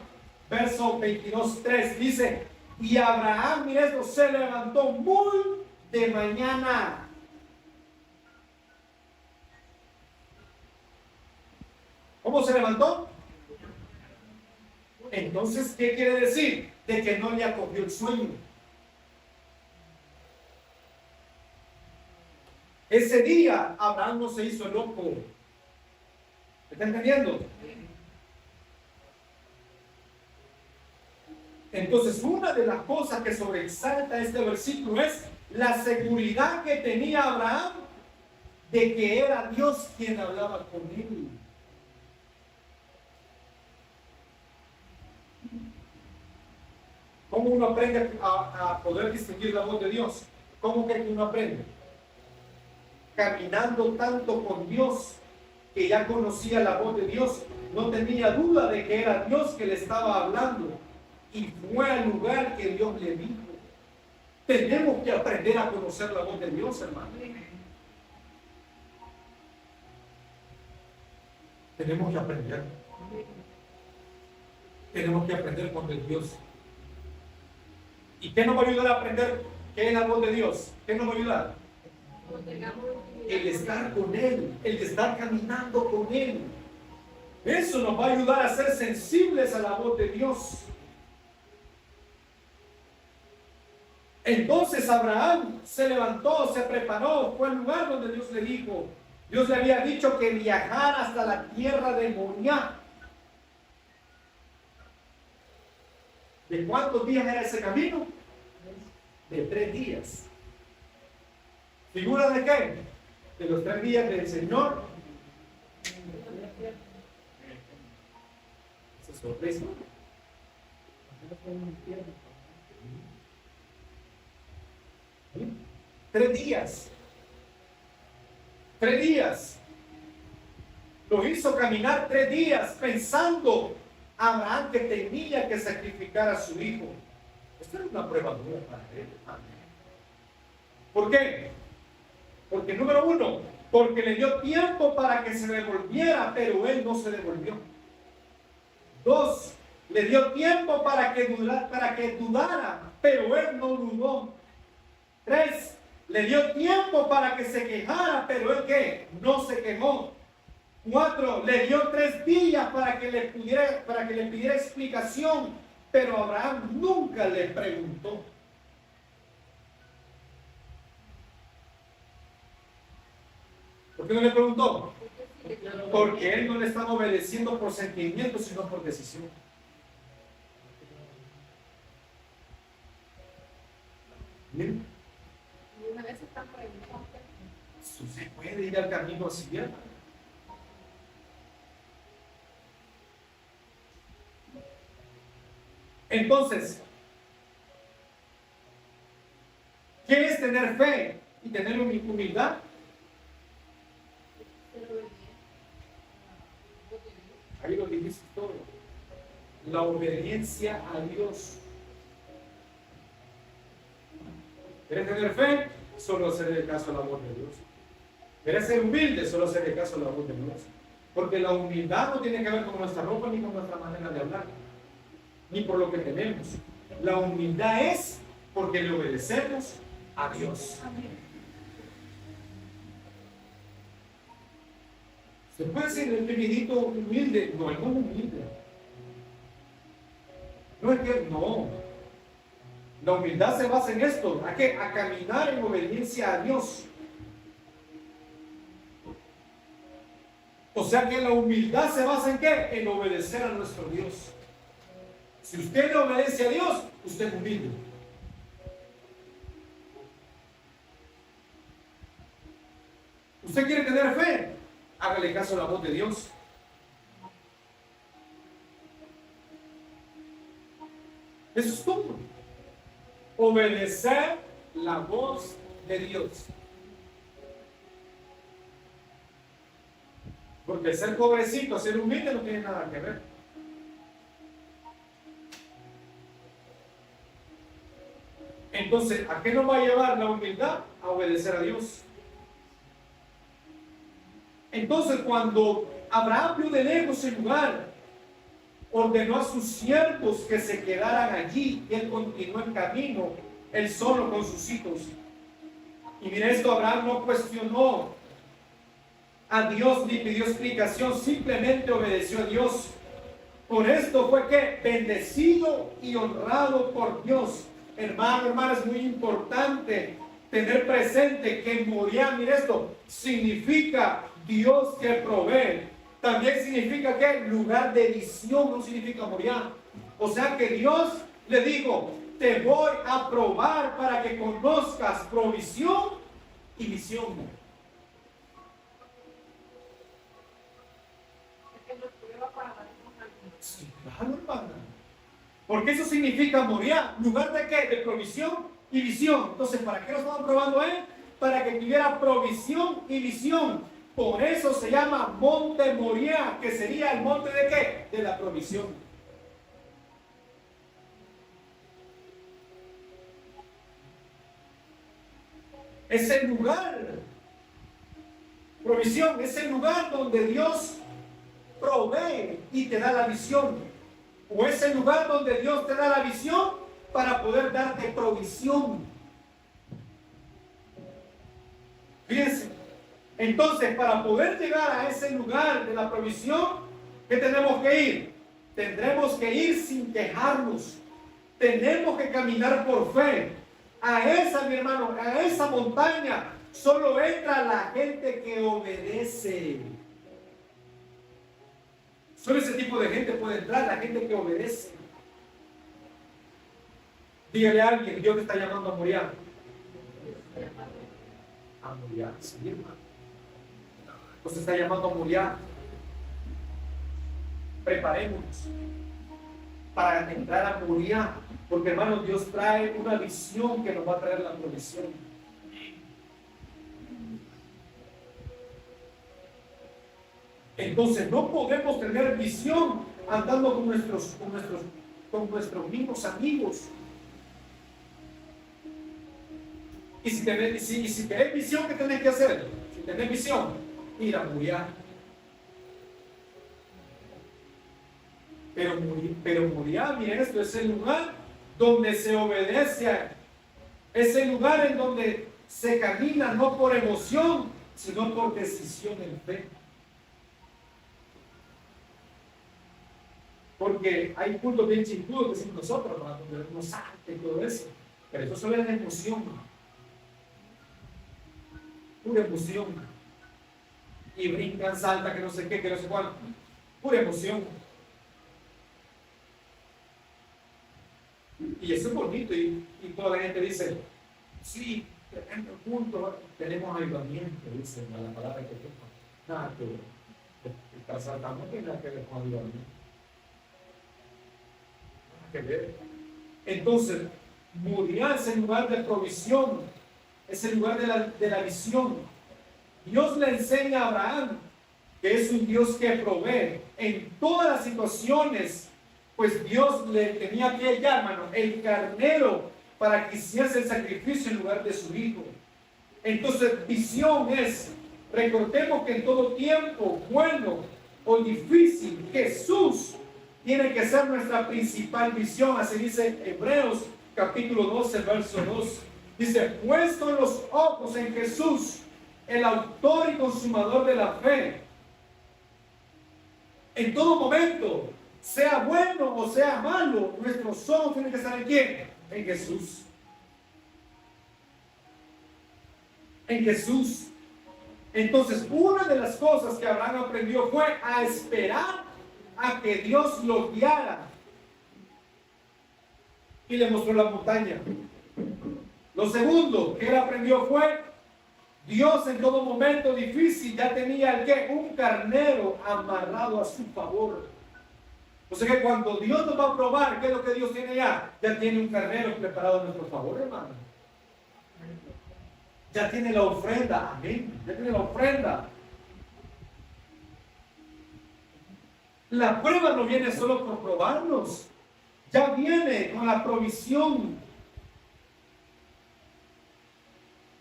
Verso 22:3 dice, y Abraham, mira esto, se levantó muy de mañana. ¿Cómo se levantó? Entonces, ¿qué quiere decir? De que no le acogió el sueño. Ese día Abraham no se hizo loco. ¿Me está entendiendo? Entonces, una de las cosas que sobresalta este versículo es la seguridad que tenía Abraham de que era Dios quien hablaba con él. ¿Cómo uno aprende a poder distinguir la voz de Dios? ¿Cómo que uno aprende? Caminando tanto con Dios, que ya conocía la voz de Dios, no tenía duda de que era Dios que le estaba hablando, y fue al lugar que Dios le dijo. Tenemos que aprender a conocer la voz de Dios, hermano. Tenemos que aprender. Tenemos que aprender con Dios. ¿Y qué nos va a ayudar a aprender qué es la voz de Dios? ¿Qué nos va a ayudar? El estar con Él, el estar caminando con Él. Eso nos va a ayudar a ser sensibles a la voz de Dios. Entonces Abraham se levantó, se preparó, fue al lugar donde Dios le dijo. Dios le había dicho que viajara hasta la tierra de Moriah. ¿De cuántos días era ese camino? De 3 días. ¿Figura de qué? De los 3 días del Señor. Esa sorpresa. 3 días. 3 días. Lo hizo caminar 3 días pensando Abraham que tenía que sacrificar a su hijo. Esta era una prueba dura para él. ¿Por qué? Porque número 1, porque le dio tiempo para que se devolviera, pero él no se devolvió. 2, le dio tiempo para que dudara, pero él no dudó. 3, le dio tiempo para que se quejara, pero él ¿qué? No se quejó. 4, le dio 3 días para que le pidiera explicación, pero Abraham nunca le preguntó. ¿Por qué no le preguntó? Porque él no le estaba obedeciendo por sentimiento, sino por decisión. ¿Bien? Una vez están preguntando. Se puede ir al camino así, ¿verdad? Entonces, ¿qué es tener fe y tener humildad? Ahí lo dijiste todo. La obediencia a Dios. ¿Quieres tener fe? Solo hacer caso a la voz de Dios. ¿Quieres ser humilde? Solo hacer caso a la voz de Dios. Porque la humildad no tiene que ver con nuestra ropa ni con nuestra manera de hablar, ni por lo que tenemos. La humildad es porque le obedecemos a Dios. ¿Se puede ser el timidito humilde? No, él no es humilde. No es que, no. La humildad se basa en esto, ¿a qué? A caminar en obediencia a Dios. O sea que la humildad se basa en ¿qué? En obedecer a nuestro Dios. Si usted le obedece a Dios, usted es humilde. ¿Usted quiere tener fe? Hágale caso a la voz de Dios. Eso es todo. Obedecer la voz de Dios. Porque ser pobrecito, ser humilde no tiene nada que ver. Entonces, ¿a qué nos va a llevar la humildad? A obedecer a Dios. Entonces, cuando Abraham vio de lejos el lugar, ordenó a sus siervos que se quedaran allí y él continuó el camino, él solo con sus hijos. Y mira esto, Abraham no cuestionó a Dios ni pidió explicación, simplemente obedeció a Dios. Por esto fue que bendecido y honrado por Dios. Hermano, hermana, es muy importante tener presente que Moriah, mira esto, significa Dios que provee. También significa que lugar de visión, no significa Moriah. O sea que Dios le digo, te voy a probar para que conozcas provisión y visión. Es que lo prueba para darnos algo. Sí, claro, hermana. Porque eso significa Moriah, lugar de qué? De provisión y visión. Entonces, ¿para qué lo estaban probando a él? Para que tuviera provisión y visión. Por eso se llama Monte Moriah, que sería el monte de qué? De la provisión. Es el lugar, provisión, es el lugar donde Dios provee y te da la visión. O es el lugar donde Dios te da la visión para poder darte provisión. Fíjense. Entonces, para poder llegar a ese lugar de la provisión, ¿qué tenemos que ir? Tendremos que ir sin quejarnos. Tenemos que caminar por fe. A esa, mi hermano, a esa montaña solo entra la gente que obedece. Solo ese tipo de gente puede entrar, la gente que obedece. Dígale a alguien, Dios te está llamando a Moriah. A Moriah, sí, hermano. Nos está llamando a Moriah. Preparémonos para entrar a Moriah, porque hermano, Dios trae una visión que nos va a traer la provisión. Entonces no podemos tener visión andando con nuestros mismos amigos. Y si tenés visión, ¿qué tenés que hacer? Si tenés visión, ir a Moriah. Pero Moriah, miren esto, es el lugar donde se obedece. Es el lugar en donde se camina no por emoción, sino por decisión en fe. Porque hay cultos bien chingudos que decimos nosotros, donde nos salta y todo eso. Pero eso solo es la emoción. Pura emoción. Y brincan, saltan, que no sé qué, que no sé cuánto. Pura emoción. Y eso es bonito. Y toda la gente dice, sí, tremendo culto, tenemos ayudamiento, dice la palabra que tengo. Nada que ver. Estar saltando no tiene nada que ver con ayudamiento. Que ver. Entonces, Moriah es el lugar de provisión, es el lugar de la visión. Dios le enseña a Abraham que es un Dios que provee en todas las situaciones, pues Dios le tenía que hallar, hermano, el carnero para que hiciese el sacrificio en lugar de su hijo. Entonces, visión es, recordemos que en todo tiempo, bueno o difícil, Jesús tiene que ser nuestra principal visión. Así dice Hebreos capítulo 12, verso 2. Dice, puesto los ojos en Jesús, el autor y consumador de la fe. En todo momento, sea bueno o sea malo, nuestros ojos tienen que estar en ¿quién? En Jesús. En Jesús. Entonces, una de las cosas que Abraham aprendió fue a esperar a que Dios lo guiara y le mostró la montaña. Lo segundo que él aprendió fue Dios en todo momento difícil ya tenía el que un carnero amarrado a su favor. O sea que cuando Dios nos va a probar, ¿qué es lo que Dios tiene ya? Ya tiene un carnero preparado a nuestro favor, hermano. Ya tiene la ofrenda, amén. Ya tiene la ofrenda. La prueba no viene solo por probarnos, ya viene con la provisión.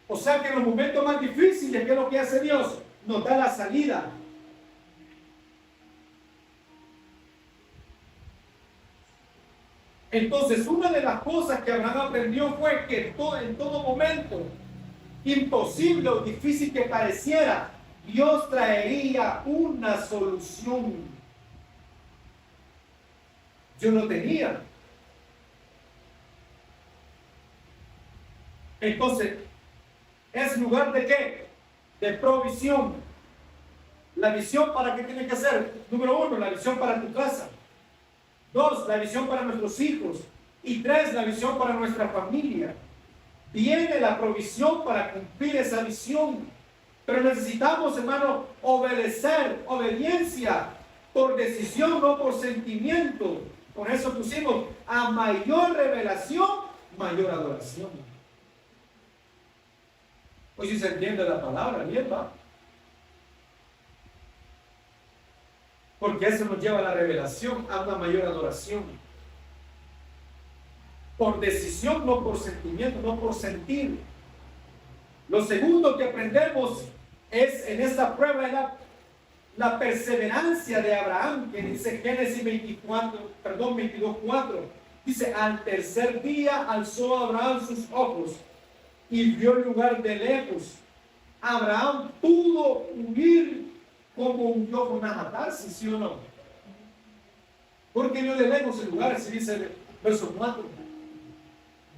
O sea que en los momentos más difíciles, ¿qué es lo que hace Dios? Nos da la salida. Entonces, una de las cosas que Abraham aprendió fue que en todo momento, imposible o difícil que pareciera, Dios traería una solución. Yo no tenía. Entonces, ¿es lugar de qué? De provisión. La visión, ¿para qué tiene que ser? Número uno, la visión para tu casa. Dos, la visión para nuestros hijos. Y 3, la visión para nuestra familia. Viene la provisión para cumplir esa visión. Pero necesitamos, hermano, obedecer, obediencia por decisión, no por sentimiento. Por eso pusimos a mayor revelación, mayor adoración. Pues si se entiende la palabra, bien, ¿va? Porque eso nos lleva a la revelación, a una mayor adoración. Por decisión, no por sentimiento, no por sentir. Lo segundo que aprendemos es en esta prueba la perseverancia de Abraham, que dice Génesis 22:4. Dice, al tercer día alzó Abraham sus ojos y vio el lugar de lejos. Abraham pudo huir como huyó Jonás a Tarsis, ¿sí o no? Porque vio de lejos el lugar, si dice el verso 4.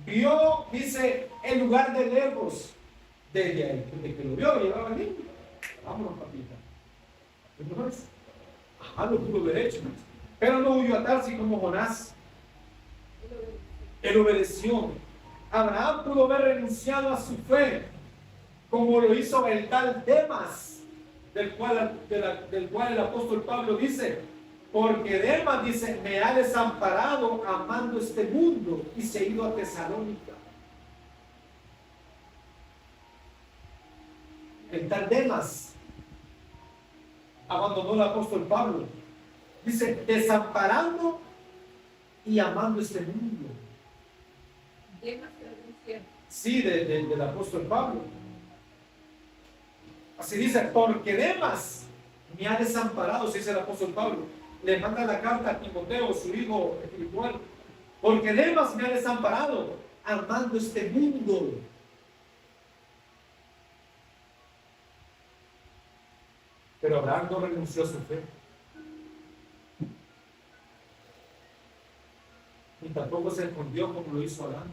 Vio, dice, el lugar de lejos. Desde ahí, desde que lo vio, llevaba el niño. Vámonos, papita. Lo pudo haber hecho. Pero no huyó a Tarsis como Jonás. Él obedeció. Abraham pudo haber renunciado a su fe, como lo hizo el tal Demas, del cual el apóstol Pablo dice, porque Demas dice, me ha desamparado amando este mundo y se ha ido a Tesalónica. El tal Demas abandonó el apóstol Pablo. Dice, desamparando y amando este mundo. Sí, del apóstol Pablo. Así dice, porque Demas me ha desamparado, dice el apóstol Pablo. Le manda la carta a Timoteo, su hijo espiritual. Porque Demas me ha desamparado, amando este mundo. Pero Abraham no renunció a su fe. Y tampoco se escondió como lo hizo Adán.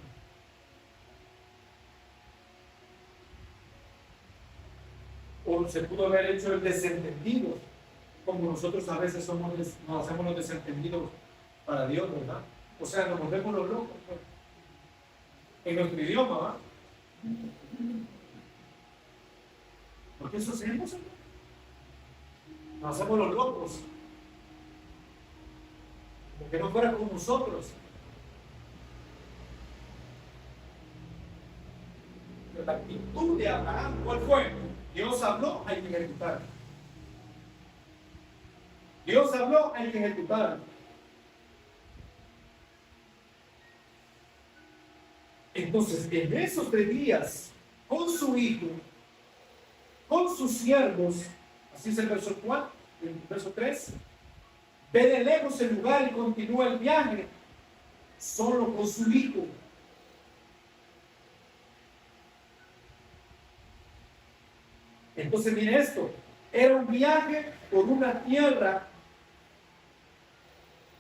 O se pudo haber hecho el desentendido, como nosotros a veces nos hacemos los desentendidos para Dios, ¿verdad? O sea, nos volvemos los locos, pues, en nuestro idioma, ¿verdad? Porque eso hacemos, ¿no? Nos hacemos los locos, porque no fuera como nosotros. Pero la actitud de Abraham, ¿cuál fue? Dios habló, hay que ejecutar. Dios habló, hay que ejecutar. Entonces, en esos 3 días, con su hijo, con sus siervos, así es el verso 4, el verso 3, ve de lejos el lugar y continúa el viaje, solo con su hijo. Entonces, mire esto, era un viaje por una tierra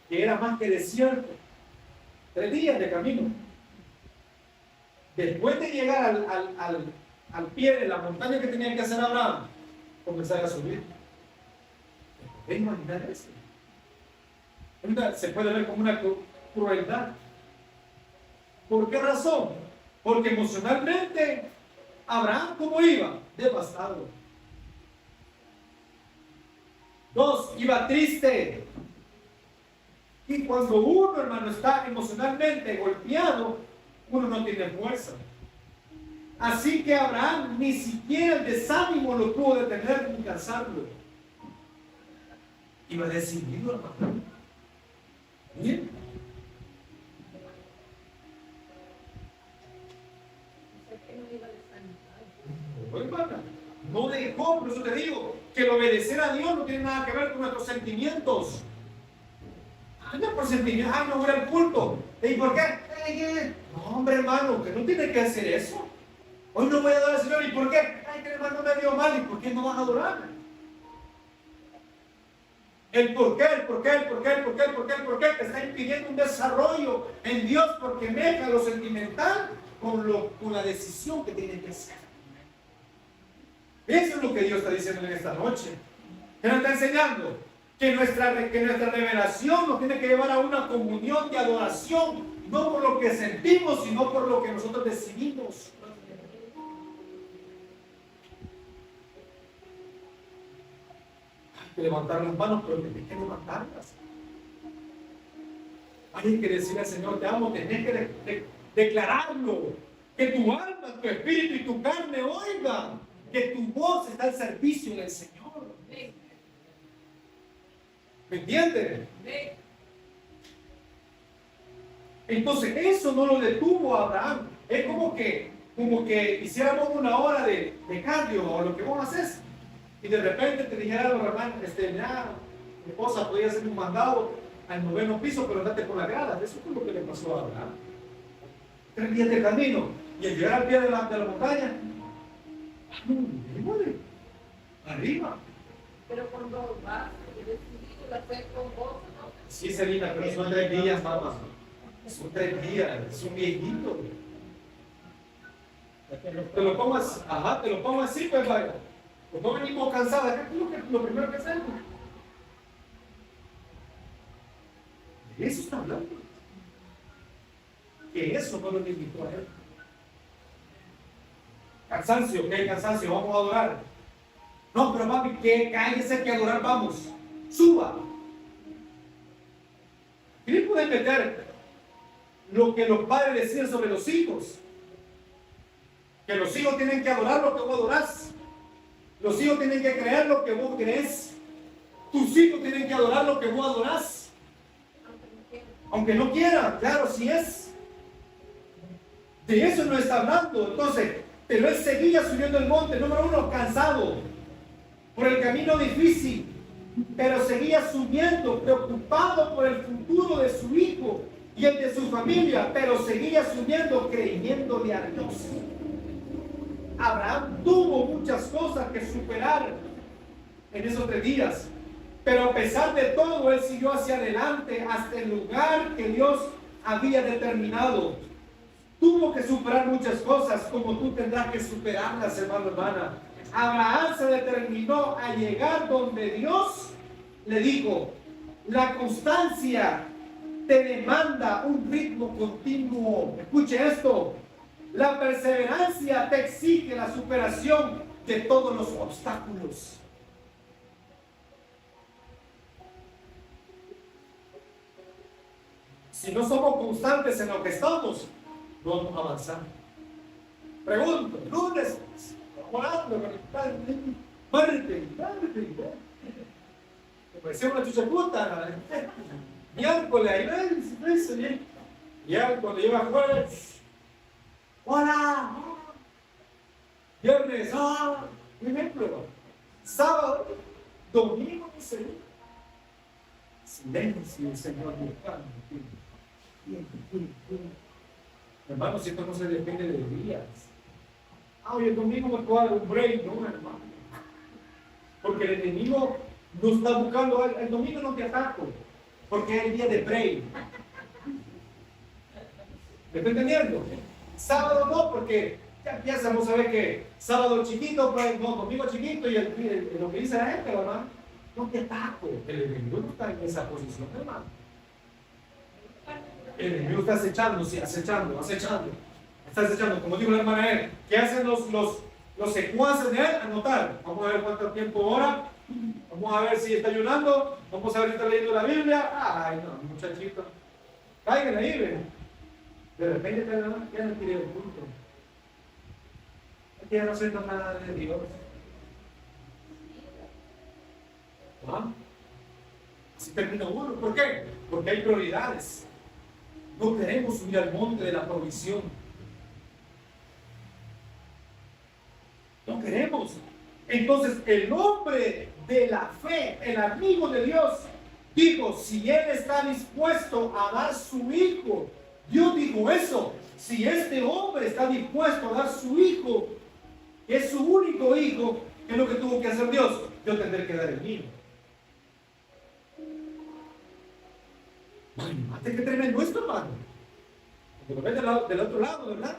que era más que desierto, 3 días de camino. Después de llegar al pie de la montaña que tenía que hacer Abraham, comenzar a subir. ¿Puede imaginar eso? Se puede ver como una crueldad. ¿Por qué razón? Porque emocionalmente Abraham, ¿cómo iba? Devastado. 2, iba triste. Y cuando uno, hermano, está emocionalmente golpeado, uno no tiene fuerza. Así que Abraham ni siquiera el desánimo lo pudo detener ni cansarlo. Iba decidido, hermano. Bien. No dejó, por eso te digo, que el obedecer a Dios no tiene nada que ver con nuestros sentimientos. No por sentimientos, no voy al culto. ¿Y por qué? No, hombre, hermano, que no tiene que hacer eso. Hoy no voy a adorar al Señor. ¿Y por qué? Que el hermano me dio mal. ¿Y por qué no vas a adorar? El por qué te está impidiendo un desarrollo en Dios, porque mezcla lo sentimental con la decisión que tiene que hacer. Eso es lo que Dios está diciendo en esta noche. ¿Qué nos está enseñando? Que nuestra revelación nos tiene que llevar a una comunión de adoración, no por lo que sentimos, sino por lo que nosotros decidimos. Hay que levantar las manos, pero tenés que levantarlas. Hay que decirle al Señor, te amo, tenés que declararlo. Que tu alma, tu espíritu y tu carne oigan que tu voz está al servicio del Señor. ¿Me entiendes? Entonces eso no lo detuvo a Abraham. Es como que hiciéramos una hora de cardio o lo que vos haces y de repente te dijera a los hermanos, mira, mi esposa podía hacer un mandado al 9º piso, pero andate por la grada. Eso fue lo que le pasó a Abraham. 3 días de camino y al llegar al pie de la montaña, arriba. Pero cuando vas, decidido la fe con vos, ¿no? Sí, Selina, pero son 3 días, mamá. Son 3 días, es un viejito. Te lo pongas, te lo pongo así, pues vaya. Pues no venimos cansados, ¿qué es lo primero que hacemos? De eso está hablando. Que eso no lo limitó a él. Cansancio, ¿qué hay cansancio? Vamos a adorar. No, pero papi, que cállese que adorar vamos. Suba. ¿Qué le pueden meter lo que los padres decían sobre los hijos? Que los hijos tienen que adorar lo que vos adorás. Los hijos tienen que creer lo que vos crees. Tus hijos tienen que adorar lo que vos adorás. Aunque no quieran, claro, sí es. De eso no está hablando. Entonces, pero él seguía subiendo el monte, número 1, cansado por el camino difícil, pero seguía subiendo, preocupado por el futuro de su hijo y el de su familia, pero seguía subiendo, creyéndole a Dios. Abraham tuvo muchas cosas que superar en esos 3 días, pero a pesar de todo, él siguió hacia adelante hasta el lugar que Dios había determinado. Tuvo que superar muchas cosas, como tú tendrás que superarlas, hermano, hermana. Abraham se determinó a llegar donde Dios le dijo: la constancia te demanda un ritmo continuo. Escuche esto. La perseverancia te exige la superación de todos los obstáculos. Si no somos constantes en lo que estamos, no vamos a avanzar. Pregunto, lunes, orando, martes, me parecía una chucha puta. Miércoles, ahí ves, miércoles, lleva jueves. ¡Hola! Viernes, un ejemplo. Sábado, domingo, silencio, el Señor buscando. Hermanos, si esto no se depende de días. Hoy el domingo me puedo dar un break, no, hermano. Porque el enemigo nos está buscando. El domingo no te ataco, porque es el día de break. ¿Me está entendiendo? Sábado no, porque ya empiezamos a ver que sábado chiquito, pues no, domingo chiquito y lo que dice la gente, hermano, no te ataco. El enemigo no está en esa posición, hermano. El enemigo está acechando, sí, acechando. Está acechando, como dijo la hermana él. ¿Qué hacen los secuaces de él? Anotar. Vamos a ver cuánto tiempo ora. Vamos a ver si está ayunando. Vamos a ver si está leyendo la Biblia. Ay, no, muchachito. Caigan ahí, ven. De repente ya no quiere el punto. Ya no siento nada de Dios. ¿Ah? Así termina uno. ¿Por qué? Porque hay prioridades. No queremos subir al monte de la provisión. No queremos. Entonces el hombre de la fe, el amigo de Dios, dijo: si él está dispuesto a dar su hijo, Dios dijo eso, si este hombre está dispuesto a dar su hijo, que es su único hijo, ¿qué es lo que tuvo que hacer Dios? Yo tendré que dar el mío. Imagínate qué tremendo esto, hermano. Porque lo ves del otro lado, ¿verdad?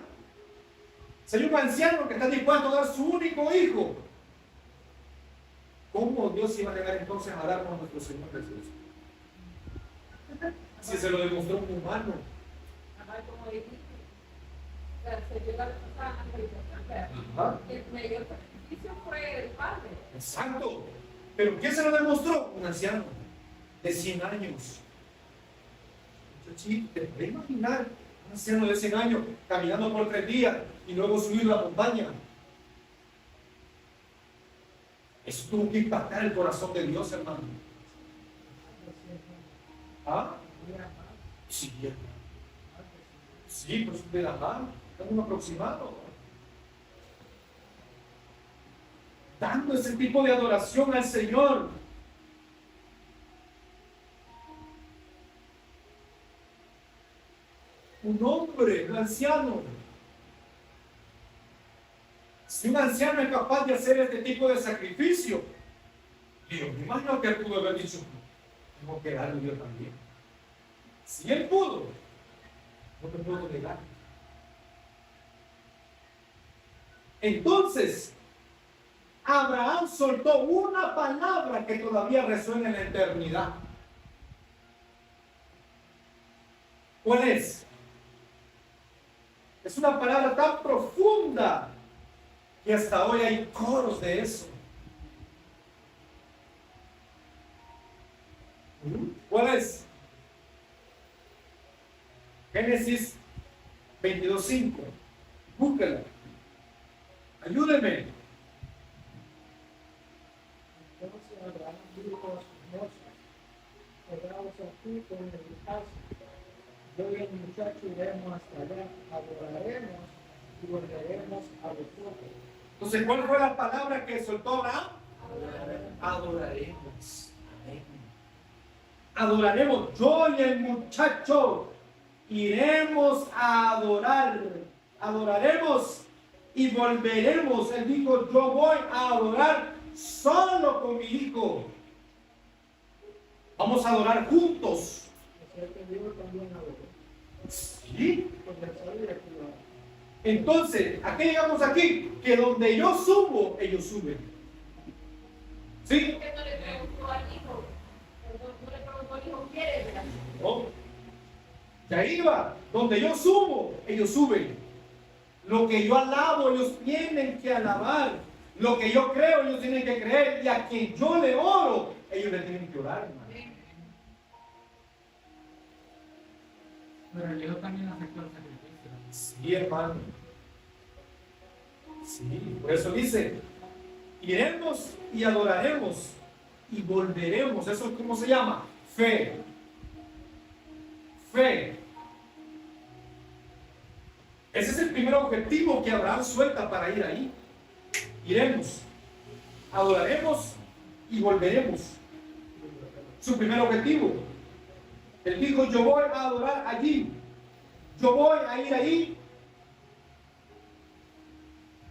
Si hay un anciano que está dispuesto a dar su único hijo, ¿cómo Dios iba a llegar entonces a darnos a nuestro Señor Jesús? Si se lo demostró un humano. Ajá, como dijiste, o sea, se dio la manifestación, Ajá. el mayor sacrificio fue el Padre. Exacto. ¿Pero quién se lo demostró? Un anciano de 100 años. Sí, te puedes imaginar un anciano de 100 años caminando por 3 días y luego subir la montaña. Eso tuvo que impactar el corazón de Dios, hermano. ¿Ah? Sí, sí, pues de la mano, es un aproximado. Dando ese tipo de adoración al Señor. Un hombre, un anciano. Si un anciano es capaz de hacer este tipo de sacrificio, Dios, me imagino que él pudo haber dicho, tengo que darle yo también. Si él pudo, no te puedo negar. Entonces, Abraham soltó una palabra que todavía resuena en la eternidad. ¿Cuál es? Es una palabra tan profunda que hasta hoy hay coros de eso. ¿Cuál es? Génesis 22:5. Búsquela. Ayúdeme. Entonces Abraham dijo a su esposa, quedaos aquí con el caso. Yo y el muchacho iremos hasta allá, adoraremos y volveremos a vosotros. Entonces, ¿cuál fue la palabra que soltó Abraham? Adoraremos. Amén. Adoraremos. Yo y el muchacho iremos a adorar. Adoraremos y volveremos. Él dijo, yo voy a adorar solo con mi hijo. Vamos a adorar juntos. O sea que Dios también adoró. Sí. Porque sabía que lo hará. Entonces, ¿a qué llegamos aquí? Que donde yo subo, ellos suben. ¿Sí? ¿Por qué no le preguntó al hijo? No le preguntó al hijo, ¿quieres? ¿No? Y ahí va. Donde yo subo, ellos suben. Lo que yo alabo, ellos tienen que alabar. Lo que yo creo, ellos tienen que creer. Y a quien yo le oro, ellos le tienen que orar, hermano. Pero el hijo también aceptó el sacrificio. Sí, hermano. Sí, por eso dice, iremos y adoraremos y volveremos. ¿Eso cómo se llama? Fe. Fe. Ese es el primer objetivo que Abraham suelta para ir ahí. Iremos, adoraremos y volveremos. Su primer objetivo. Él dijo, yo voy a adorar allí. Yo voy a ir ahí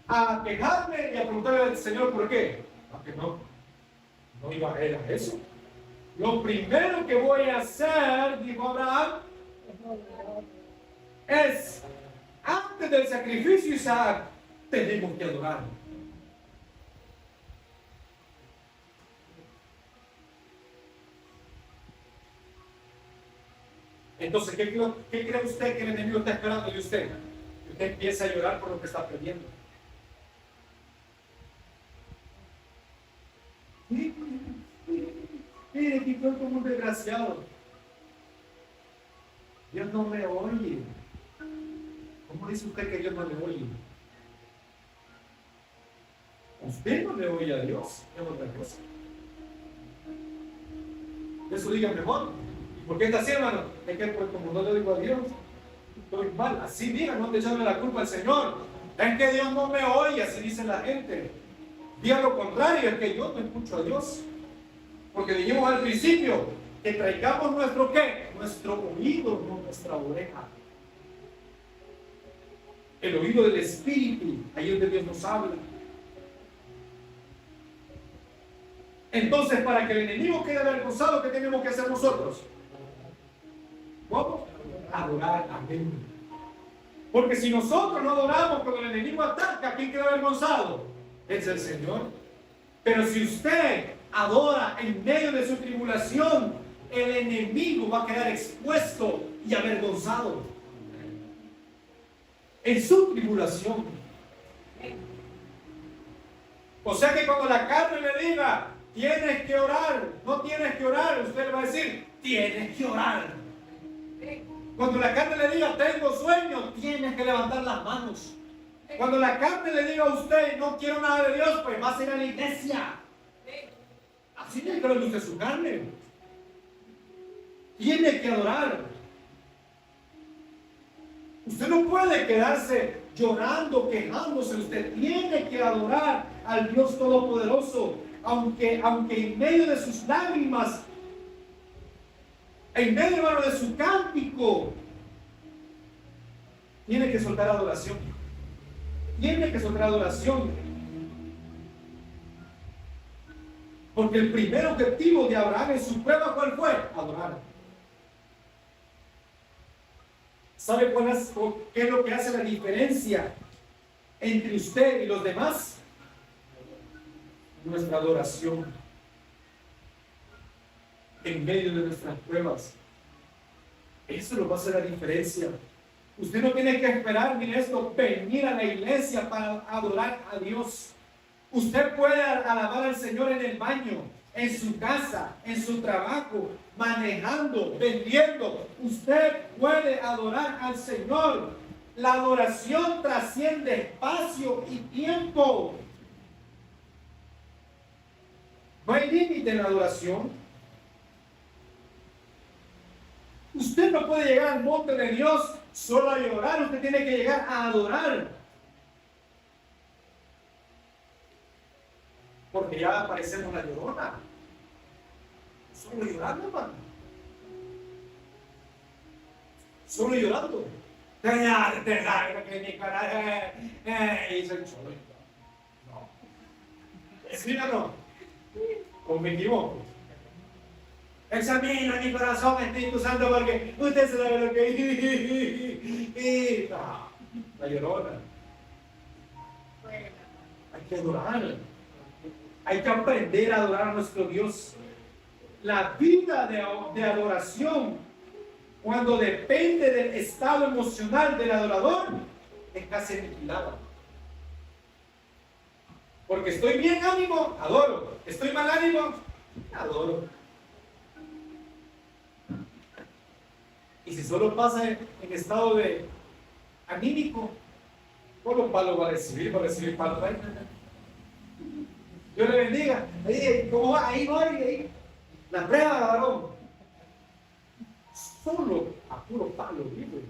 a quejarme y a preguntarle al Señor por qué. Porque no iba a ir a eso. Lo primero que voy a hacer, dijo Abraham, es antes del sacrificio Isaac, tenemos que adorar. Entonces, ¿qué cree usted que el enemigo está esperando de usted? Que usted empiece a llorar por lo que está perdiendo. Mire, que fue como un desgraciado. Dios no me oye. ¿Cómo dice usted que Dios no le oye? Usted no le oye a Dios, es otra cosa. Eso diga mejor. ¿Y por qué está así, hermano? Es que pues, como no le digo a Dios, estoy mal. Así diga, no te echarle la culpa al Señor. Es que Dios no me oye, así dice la gente. Diga lo contrario, es que yo no escucho a Dios. Porque dijimos al principio que traigamos nuestro ¿qué? Nuestro oído, no nuestra oreja. El oído del Espíritu, ahí es donde Dios nos habla. Entonces, para que el enemigo quede avergonzado, ¿qué tenemos que hacer nosotros? ¿Cómo? Adorar a Dios. Porque si nosotros no adoramos cuando el enemigo ataca, ¿quién queda avergonzado? Es el Señor. Pero si usted adora en medio de su tribulación, el enemigo va a quedar expuesto y avergonzado en su tribulación. O sea que cuando la carne le diga, tienes que orar, no tienes que orar, usted le va a decir, tienes que orar. Cuando la carne le diga, tengo sueño, tienes que levantar las manos. Cuando la carne le diga a usted, no quiero nada de Dios, pues va a ir a la iglesia. Así tiene que ver usted su carne. Tiene que adorar. Usted no puede quedarse llorando, quejándose. Usted tiene que adorar al Dios Todopoderoso. Aunque en medio de sus lágrimas, en medio, hermano, de su cántico, tiene que soltar adoración. Tiene que soltar adoración. Porque el primer objetivo de Abraham en su prueba, ¿cuál fue? Adorar. ¿Sabe qué es lo que hace la diferencia entre usted y los demás? Nuestra adoración en medio de nuestras pruebas. Eso lo va a hacer la diferencia. Usted no tiene que esperar, mire esto, venir a la iglesia para adorar a Dios. Usted puede alabar al Señor en el baño, en su casa, en su trabajo, manejando, vendiendo. Usted puede adorar al Señor. La adoración trasciende espacio y tiempo. No hay límite en la adoración. Usted no puede llegar al monte de Dios solo a llorar. Usted tiene que llegar a adorar. Porque ya parecemos la llorona. Solo llorando, hermano. Solo llorando. Cállate, que mi cara. Y soy solo llorando. No. ¿Sí o no? ¿O me equivoco? Examina mi corazón, Espíritu Santo, porque usted sabe lo que. La llorona. Hay que adorar. Hay que aprender a adorar a nuestro Dios. La vida de adoración, cuando depende del estado emocional del adorador, es casi aniquilada. Porque estoy bien ánimo, adoro. Estoy mal ánimo, adoro. Y si solo pasa en estado de anímico, solo palo va a recibir palo. Dios le bendiga. ¿Cómo va? Ahí voy, ahí. La prueba, varón. Solo a puro palo, libre.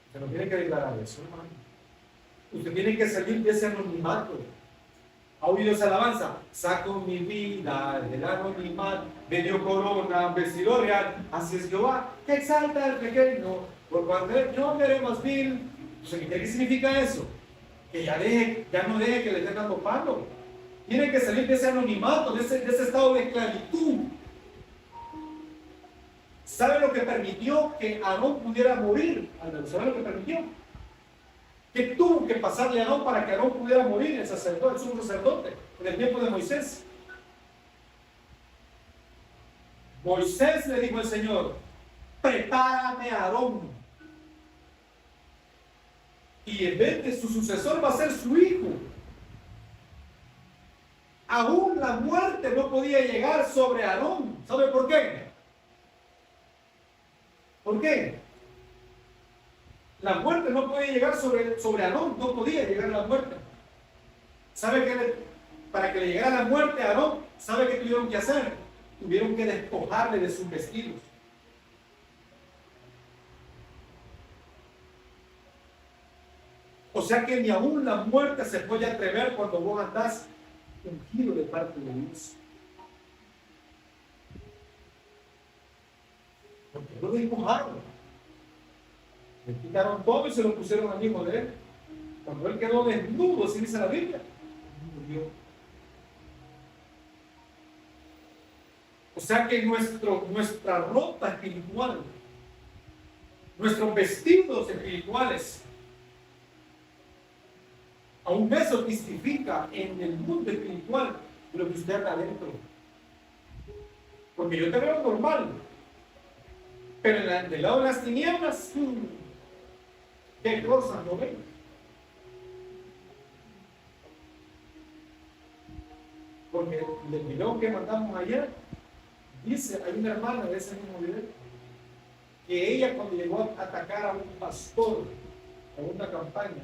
Usted no tiene que declarar eso, hermano. Usted tiene que salir de ese anonimato. ¿Ha oído esa alabanza? Saco mi vida del anonimato, me dio corona, vestido real. Así es Jehová, que exalta al pequeño, por cuando yo veré más vil. ¿Qué significa eso? Que ya no deje que le estén dando palo. Tiene que salir de ese anonimato, de ese estado de esclavitud. ¿Sabe lo que permitió que Aarón pudiera morir? ¿Sabe lo que permitió? Que tuvo que pasarle a Aarón para que Aarón pudiera morir, el sacerdote, el sumo sacerdote, en el tiempo de Moisés. Moisés le dijo al Señor, prepárame a Aarón. Y en vez de su sucesor va a ser su hijo. Aún la muerte no podía llegar sobre Aarón. ¿Sabe por qué? ¿Por qué? La muerte no podía llegar sobre Aarón. No podía llegar a la muerte. ¿Sabe qué? Para que le llegara la muerte a Aarón, ¿sabe qué tuvieron que hacer? Tuvieron que despojarle de sus vestidos. O sea que ni aún la muerte se puede atrever cuando vos andás ungido de parte de Dios. Porque lo despojaron. Le quitaron todo y se lo pusieron al hijo de él. Cuando él quedó desnudo, así dice la Biblia, murió. O sea que nuestra ropa espiritual, nuestros vestidos espirituales, Aún eso testifica en el mundo espiritual de lo que usted anda adentro. Porque yo te veo normal, pero del lado de las tinieblas, ¿qué cosas no ven? Porque el video que mandamos ayer, dice, hay una hermana de ese mismo video, que ella cuando llegó a atacar a un pastor en una campaña,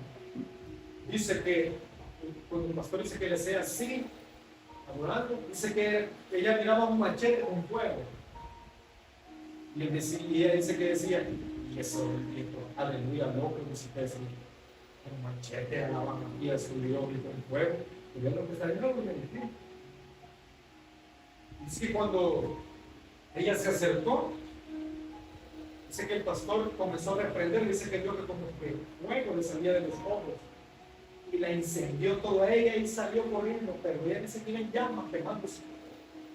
dice que cuando el pastor dice que le sea así, adorando, dice que ella miraba un machete con fuego. Y ella dice que decía, y eso, aleluya, loco, que si te decía, un machete, alaban aquí a su Dios y con fuego. Y Dios lo que está diciendo, lo que dice. Dice que cuando ella se acercó, dice que el pastor comenzó a reprender, dice que vio que como que fuego le salía de los ojos y la incendió toda ella y salió corriendo, pero ella dice que en llamas pegándose.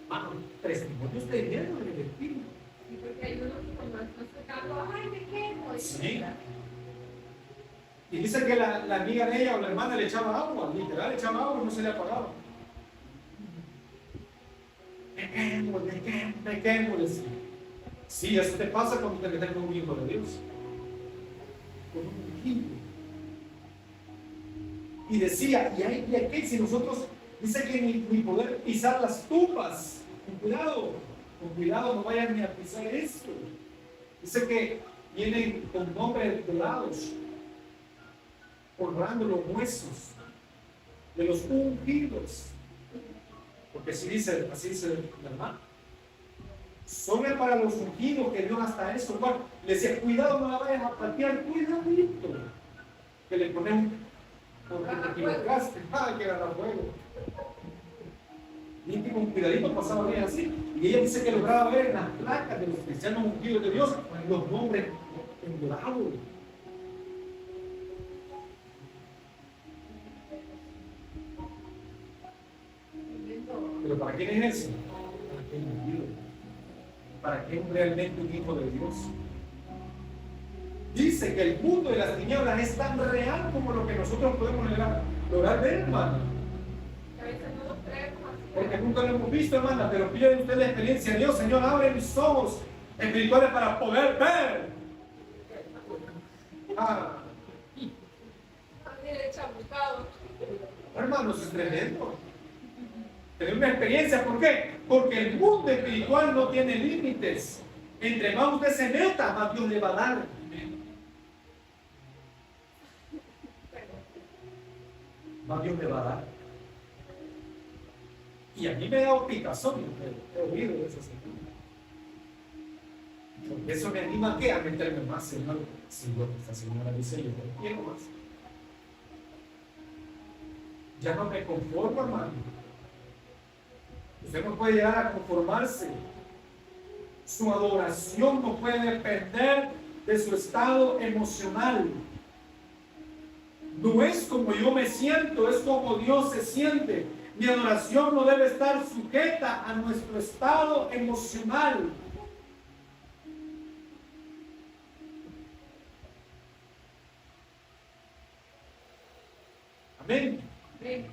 Mano, testimonios de miedo en el espíritu. Y porque hay uno que cuando está secando, ay, me quemo. Sí. Y dice que la amiga de ella o la hermana le echaba agua, literal, le echaba agua y no se le apagaba. Me quemo, decía. Sí, eso te pasa cuando te metes con un hijo de Dios. Con un hijo. Y decía, y aquí si nosotros, dice que ni poder pisar las tumbas, con cuidado, no vayan ni a pisar esto. Dice que vienen con nombres dorados, honrando los huesos de los ungidos. Porque así dice la hermana. Son para los ungidos que Dios hasta eso. Bueno, le decía, cuidado, no la vayas a patear, cuidadito. Que le ponemos, porque te equivocaste, que agarrar fuego. Y con cuidadito pasaba bien así. Y ella dice que lograba ver en las placas de los cristianos ungidos de Dios los nombres en dorado. ¿Pero para quién es eso? ¿Para quién es ungido? ¿Para quién es realmente un hijo de Dios? Dice que el mundo de las tinieblas es tan real como lo que nosotros podemos lograr ver, hermano. Porque nunca lo hemos visto, hermana, pero pide usted la experiencia de Dios. Señor, abre mis ojos espirituales para poder ver. Hermanos, es tremendo. Tener una experiencia, ¿por qué? Porque el mundo espiritual no tiene límites. Entre más usted se meta, más Dios le va a dar. Más Dios le va a dar. Y a mí me da dado picazón, he oído de eso. Porque eso me anima ¿a qué? A meterme más, Señor. Si esta señora dice, yo no quiero más. Ya no me conformo, hermano. Usted no puede llegar a conformarse. Su adoración no puede depender de su estado emocional. No es como yo me siento, es como Dios se siente. Mi adoración no debe estar sujeta a nuestro estado emocional. Amén. Amén.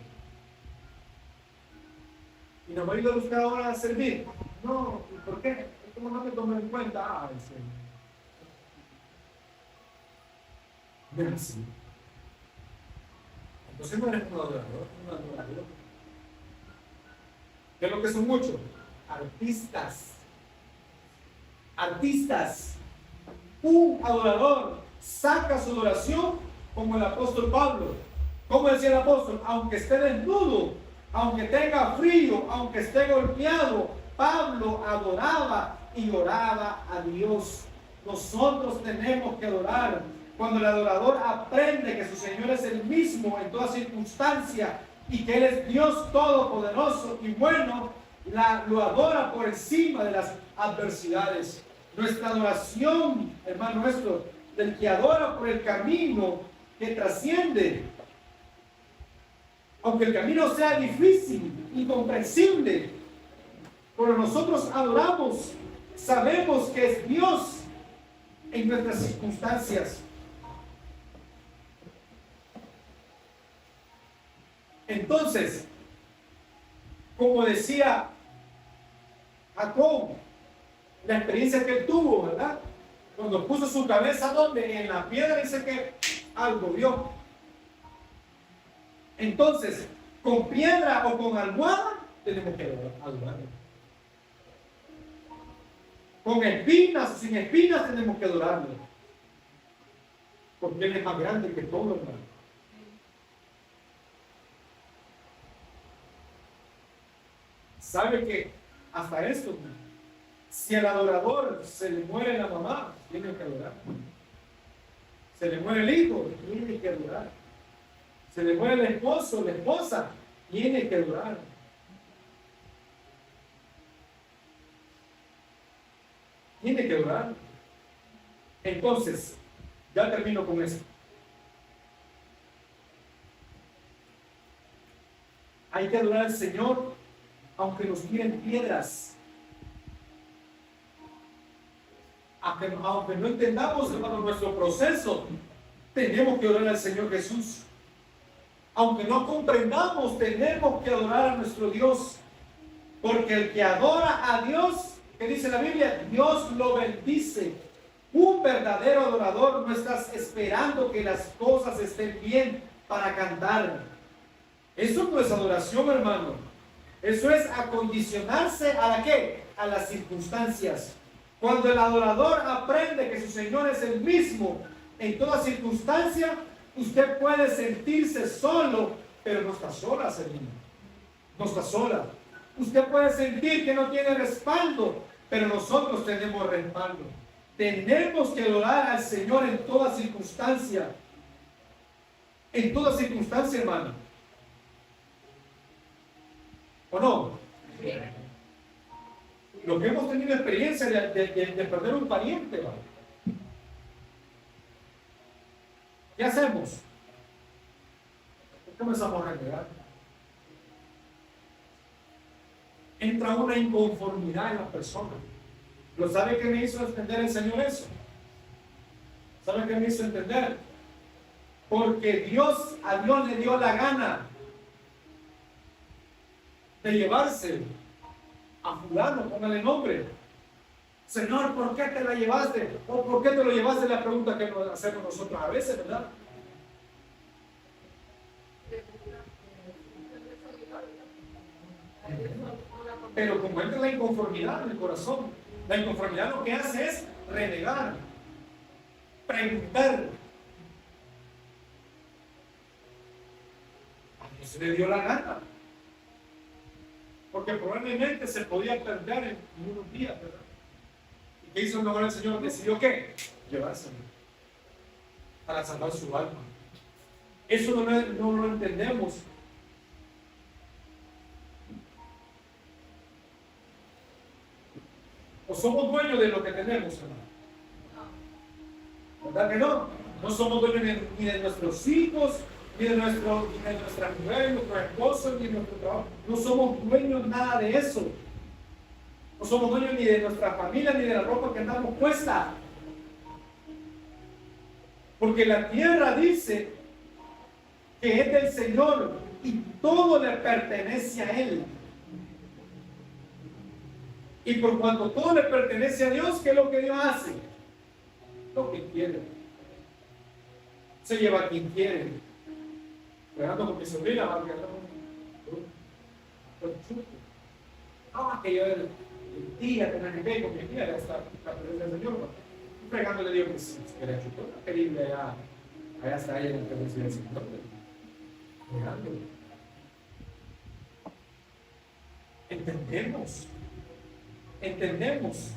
Y no me ayuda usted ahora a servir. No, ¿por qué? ¿Cómo no me tomo en cuenta? No es así. Entonces no eres un adorador, ¿Qué es lo que son muchos? Artistas. Un adorador saca su adoración como el apóstol Pablo. Como decía el apóstol, aunque esté desnudo, aunque tenga frío, aunque esté golpeado, Pablo adoraba y oraba a Dios. Nosotros tenemos que adorar. Cuando el adorador aprende que su Señor es el mismo en toda circunstancia y que Él es Dios todopoderoso y bueno, lo adora por encima de las adversidades. Nuestra adoración, hermano nuestro, del que adora por el camino que trasciende, aunque el camino sea difícil, incomprensible, pero nosotros adoramos, sabemos que es Dios en nuestras circunstancias. Entonces, como decía Jacob, la experiencia que él tuvo, ¿verdad? Cuando puso su cabeza, ¿dónde? En la piedra, dice que algo vio. Entonces, con piedra o con almohada, tenemos que adorar. Con espinas o sin espinas, tenemos que adorarlo. Porque Él es más grande que todo, hermano. ¿Sabe que hasta esto, si al adorador se le muere la mamá, tiene que adorar? Se le muere el hijo, tiene que adorar. Se le muere el esposo, la esposa, tiene que adorar. Tiene que adorar. Entonces, ya termino con esto. Hay que adorar al Señor aunque nos tiren piedras. Aunque no entendamos, hermano, nuestro proceso, tenemos que adorar al Señor Jesús. Aunque no comprendamos, tenemos que adorar a nuestro Dios. Porque el que adora a Dios, ¿qué dice la Biblia? Dios lo bendice. Un verdadero adorador no está esperando que las cosas estén bien para cantar. Eso no es adoración, hermano. Eso es acondicionarse ¿a la qué? A las circunstancias. Cuando el adorador aprende que su Señor es el mismo en toda circunstancia, usted puede sentirse solo, pero no está sola, Señor. No está sola. Usted puede sentir que no tiene respaldo, pero nosotros tenemos respaldo. Tenemos que adorar al Señor en toda circunstancia. En toda circunstancia, hermano. ¿O no? Sí. Lo que hemos tenido experiencia de perder un pariente, ¿vale? ¿Qué hacemos? Comenzamos a renegar. Entra una inconformidad en la persona. ¿Lo sabe qué me hizo entender el Señor eso? ¿Sabe qué me hizo entender? Porque a Dios le dio la gana de llevarse a fulano, póngale nombre. Señor, ¿por qué te la llevaste? ¿O por qué te lo llevaste? La pregunta que nos hacemos nosotros a veces, ¿verdad? Pero como entra la inconformidad en el corazón, la inconformidad lo que hace es renegar, preguntar. A Dios le dio la gana. Porque probablemente se podía perder en unos días, ¿verdad? ¿Y qué hizo mejor el Señor? Decidió ¿qué? Llevárselo para salvar su alma. Eso no lo entendemos. ¿O somos dueños de lo que tenemos, hermano? ¿Verdad que no? No somos dueños ni de nuestros hijos, ni de nuestra mujer, nuestro esposo, ni de nuestro trabajo. No somos dueños nada de eso. No somos dueños ni de nuestra familia, ni de la ropa que andamos puesta. Porque la tierra dice que es del Señor y todo le pertenece a Él. Y por cuanto todo le pertenece a Dios, ¿qué es lo que Dios hace? Lo que quiere. Se lleva a quien quiere. Pegando con mi sobrina, va a quedar con chupo. No, que yo el día que me animé con mi tía, ya está la presencia del Señor. Pregando le digo que si quería chupar, pedirle allá está ella en la presencia del Señor. Pegándole. Entendemos.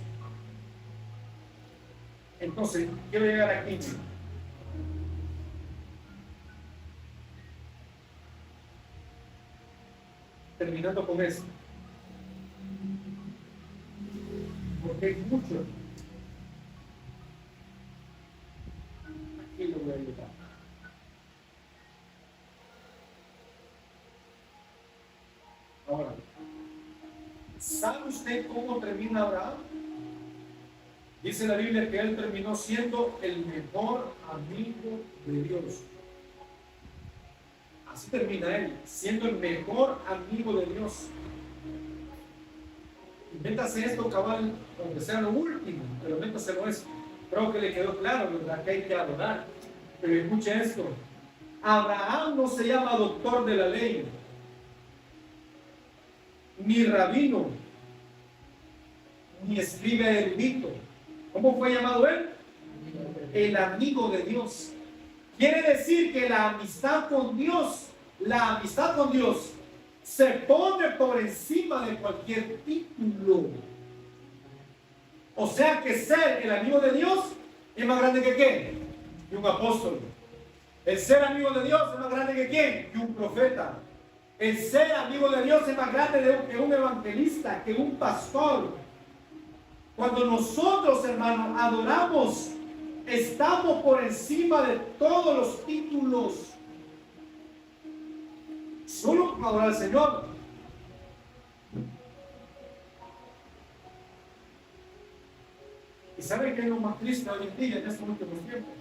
Entonces, quiero llegar aquí. Terminando con esto. Porque hay mucho. Aquí lo voy a ayudar. Ahora, ¿sabe usted cómo termina Abraham? Dice la Biblia que él terminó siendo el mejor amigo de Dios. Así termina él, siendo el mejor amigo de Dios. Invéntase esto, cabal, aunque sea lo último, pero invéntaselo eso. Creo que le quedó claro, ¿verdad? Que hay que adorar. Pero escuche esto. Abraham no se llama doctor de la ley, ni rabino, ni escribe erudito. ¿Cómo fue llamado él? El amigo de Dios. Quiere decir que la amistad con Dios se pone por encima de cualquier título. O sea que ser el amigo de Dios es más grande que ¿qué? Que un apóstol. El ser amigo de Dios es más grande que ¿quién? Que un profeta. El ser amigo de Dios es más grande que un evangelista, que un pastor. Cuando nosotros, hermanos, adoramos, estamos por encima de todos los títulos. Solo para adorar al Señor. ¿Y saben qué es lo más triste hoy en día en estos últimos tiempos?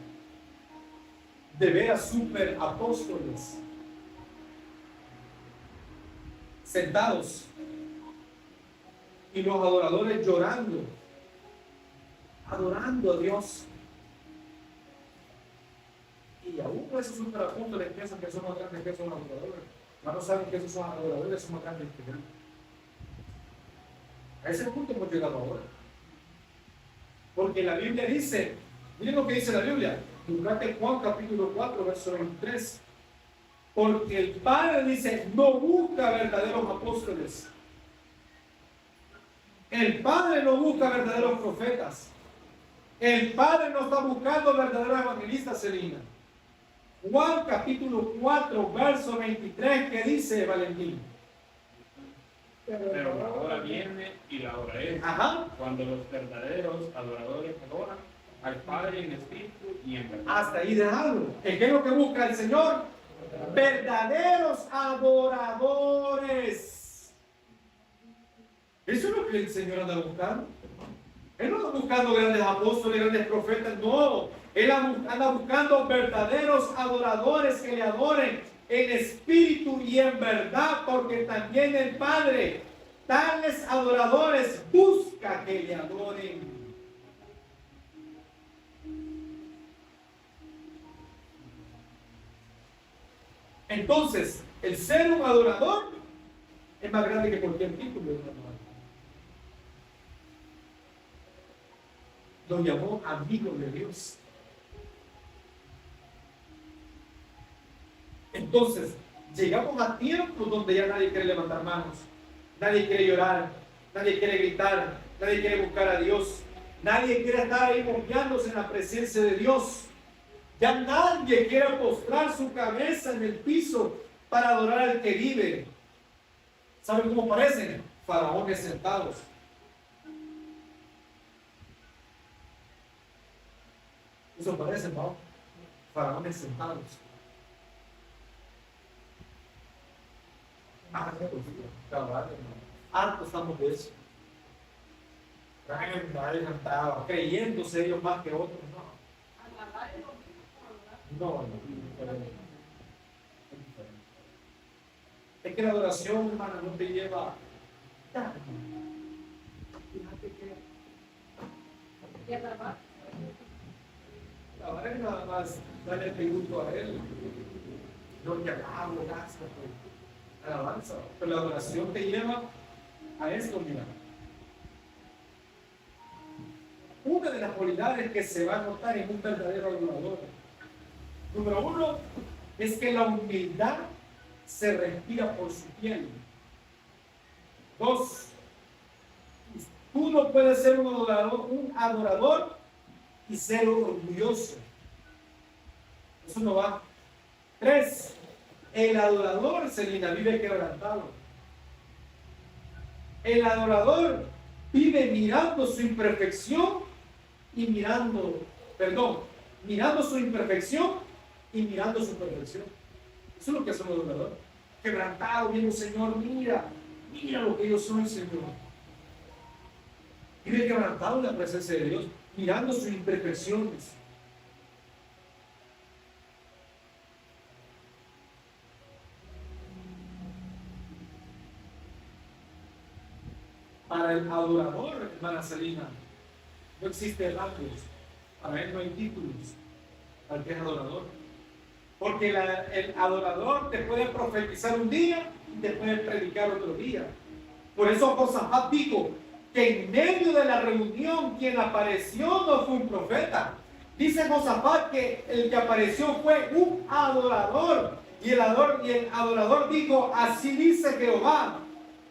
De ver a super apóstoles sentados y los adoradores llorando, adorando a Dios. Y aún esos superapóstoles piensan que son más grandes que esos adoradores. No saben que esos son adoradores, son más grandes que ellos. A ese punto hemos llegado ahora. Porque la Biblia dice, miren lo que dice la Biblia, buscate Juan capítulo 4, verso 23. Porque el Padre dice, no busca verdaderos apóstoles. El Padre no busca verdaderos profetas. El Padre no está buscando verdaderos evangelistas, Celina. Juan capítulo 4, verso 23, ¿qué dice Valentín? Pero la hora viene y la hora es. Ajá. Cuando los verdaderos adoradores adoran al Padre en espíritu y en verdad. Hasta ahí dejarlo. ¿Qué es lo que busca el Señor? Verdaderos adoradores. Eso es lo que el Señor anda buscando. Él no está buscando grandes apóstoles, grandes profetas, no. Él anda buscando verdaderos adoradores que le adoren en espíritu y en verdad, porque también el Padre, tales adoradores, busca que le adoren. Entonces, el ser un adorador es más grande que cualquier título, hermano. Lo llamó amigo de Dios. Entonces, llegamos a tiempos donde ya nadie quiere levantar manos, nadie quiere llorar, nadie quiere gritar, nadie quiere buscar a Dios, nadie quiere estar ahí confiándose en la presencia de Dios. Ya nadie quiere postrar su cabeza en el piso para adorar al que vive. ¿Saben cómo parecen? Faraones sentados. Eso parece, ¿no? Faraones sentados. Hartos estamos de eso. Creyéndose ellos más que otros, no. No. Es que la adoración, hermana, no te lleva. Fíjate que. La verdad es nada más darle tributo a Él. No te alabo, gracias. Alabanza. Pero la adoración te lleva a esto, mira. Una de las cualidades que se va a notar en un verdadero adorador, número uno, es que la humildad se respira por su piel. Dos, tú no puedes ser un adorador y ser orgulloso. Eso no va. Tres, el adorador, Celina, vive quebrantado. El adorador vive mirando su imperfección y mirando su imperfección y mirando su perfección. Eso es lo que hace un adorador. Quebrantado, viendo, Señor, mira lo que yo soy, Señor. Vive quebrantado en la presencia de Dios, mirando sus imperfecciones. para el adorador, hermana Salina, no existe rangos. Para él no hay títulos. Al que es adorador. Porque el adorador te puede profetizar un día y te puede predicar otro día. Por eso Josafat dijo que en medio de la reunión quien apareció no fue un profeta. Dice Josafat que el que apareció fue un adorador. Y el adorador dijo, así dice Jehová.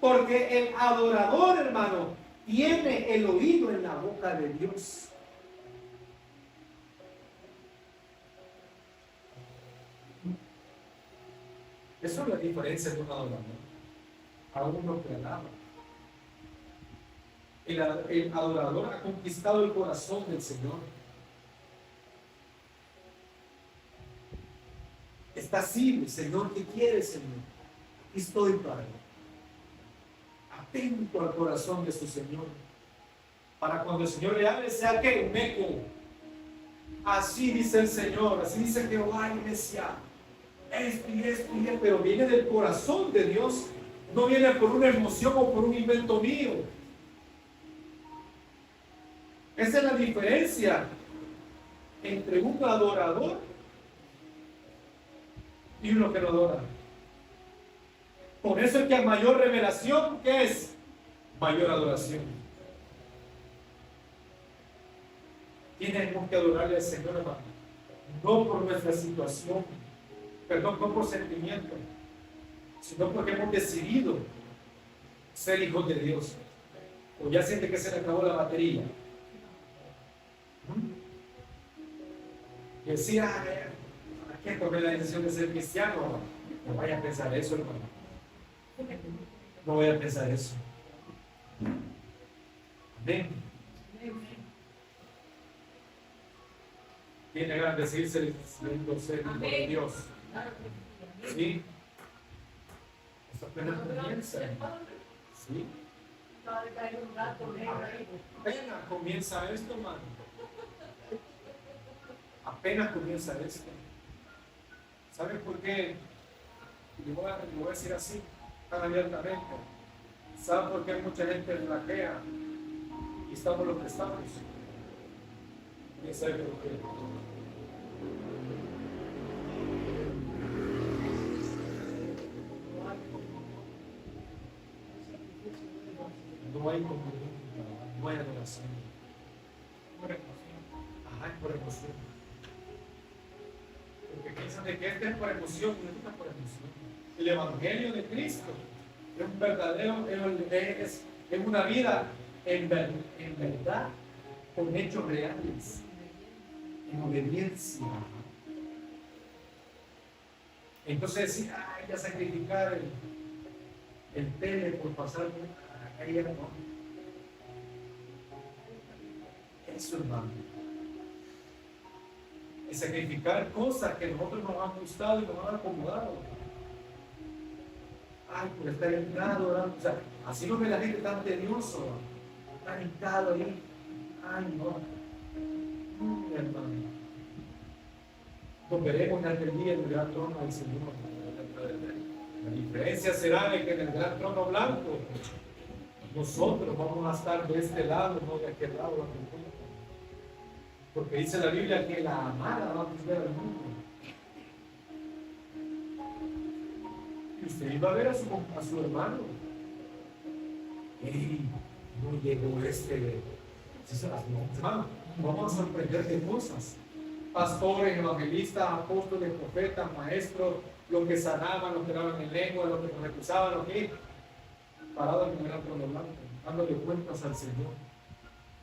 Porque el adorador, hermano, tiene el oído en la boca de Dios. Eso es la diferencia de un adorador a uno que alaba. El adorador ha conquistado el corazón del Señor. Está así, Señor, ¿qué quieres, Señor? Aquí estoy, Padre. Atento al corazón de su Señor. Para cuando el Señor le hable, sea que un eco. Así dice el Señor, así dice Jehová, iglesia. Esto y esto y esto, pero viene del corazón de Dios. No viene por una emoción o por un invento mío. Esa es la diferencia entre un adorador y uno que no adora. Por eso es que a mayor revelación, ¿qué es? Mayor adoración. Tenemos que adorarle al Señor, hermano. No por nuestra situación, perdón, no por sentimiento, sino porque hemos decidido ser hijos de Dios. O ya siente que se le acabó la batería. Y decía, ¿a qué tomé la decisión de ser cristiano? No vaya a pensar eso, hermano. No voy a pensar eso. Amén. Tiene ganas de seguir ser hijo de Dios. ¿Sí? Eso apenas comienza. ¿Sí? Apenas comienza esto, hermano. Apenas comienza esto. ¿Saben por qué? Lo voy a decir así, tan abiertamente. ¿Saben por qué hay mucha gente flaquea y estamos los que estamos? ¿Quién sabe por qué? No hay comunión, no hay adoración. Por emoción. Ajá, es por emoción. Porque piensan de que este es por emoción, no es por emoción. El Evangelio de Cristo es un verdadero, es una vida en verdad, con hechos reales, en obediencia. Entonces decir, ay, ya sacrificar el tele por pasar ahí, no. Eso, hermano. Y sacrificar cosas que a nosotros nos han gustado y nos han acomodado. Ay, por estar entrado, orando. O sea, así no ve la gente tan tedioso, tan hincado ahí. Ay, no. Hermano. Nos veremos en aquel día en el gran trono del Señor. La diferencia será de que en el gran trono blanco nosotros vamos a estar de este lado, no de aquel lado. Porque dice la Biblia que la amada va a juzgar al mundo. Y usted iba a ver a su hermano. ¡Ey! No llegó hermano, vamos a sorprender de cosas. Pastores, evangelistas, apóstoles, profetas, maestros, los que sanaban, los que daban en lengua, los que profetizaban, los que parados en el gran trono blanco, dándole cuentas al Señor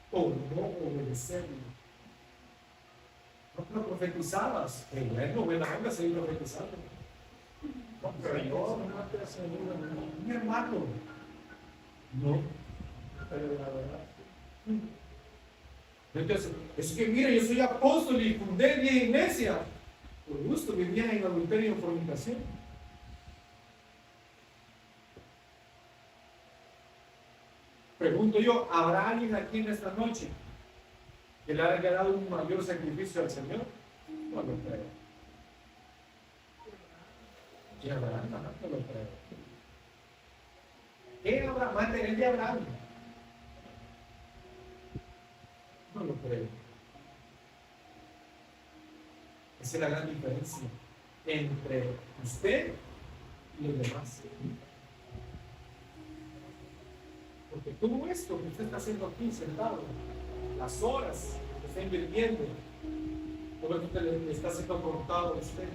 por no obedecerle. No profetizabas, que bueno, buena onda seguir profetizando. No, pero yo no te aseguro, mi hermano. No, pero la verdad. Entonces, es que mira, yo soy apóstol y fundé 10 iglesias. Por gusto vivía en adulterio y en fornicación. Pregunto yo, ¿habrá alguien aquí en esta noche que le haya dado un mayor sacrificio al Señor? No lo creo. ¿Qué habrá? No lo creo. ¿Qué habrá? Más de Abraham. no lo creo. Esa es la gran diferencia entre usted y los demás. Porque todo esto que usted está haciendo aquí sentado, las horas que está invirtiendo, todo esto que le está siendo contado a usted.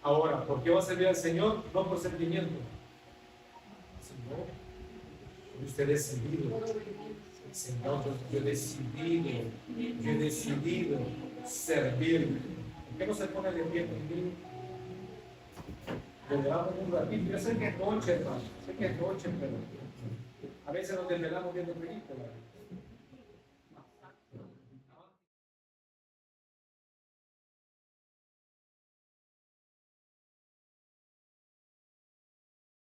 Ahora, ¿por qué va a servir al Señor? No por sentimiento, sino porque usted ha decidido. Señor, yo he decidido servir. ¿Por qué no se pone de pie conmigo? Desvelamos un ratito. Yo sé que es noche, hermano. Sé que es noche, pero a veces nos desvelamos viendo películas.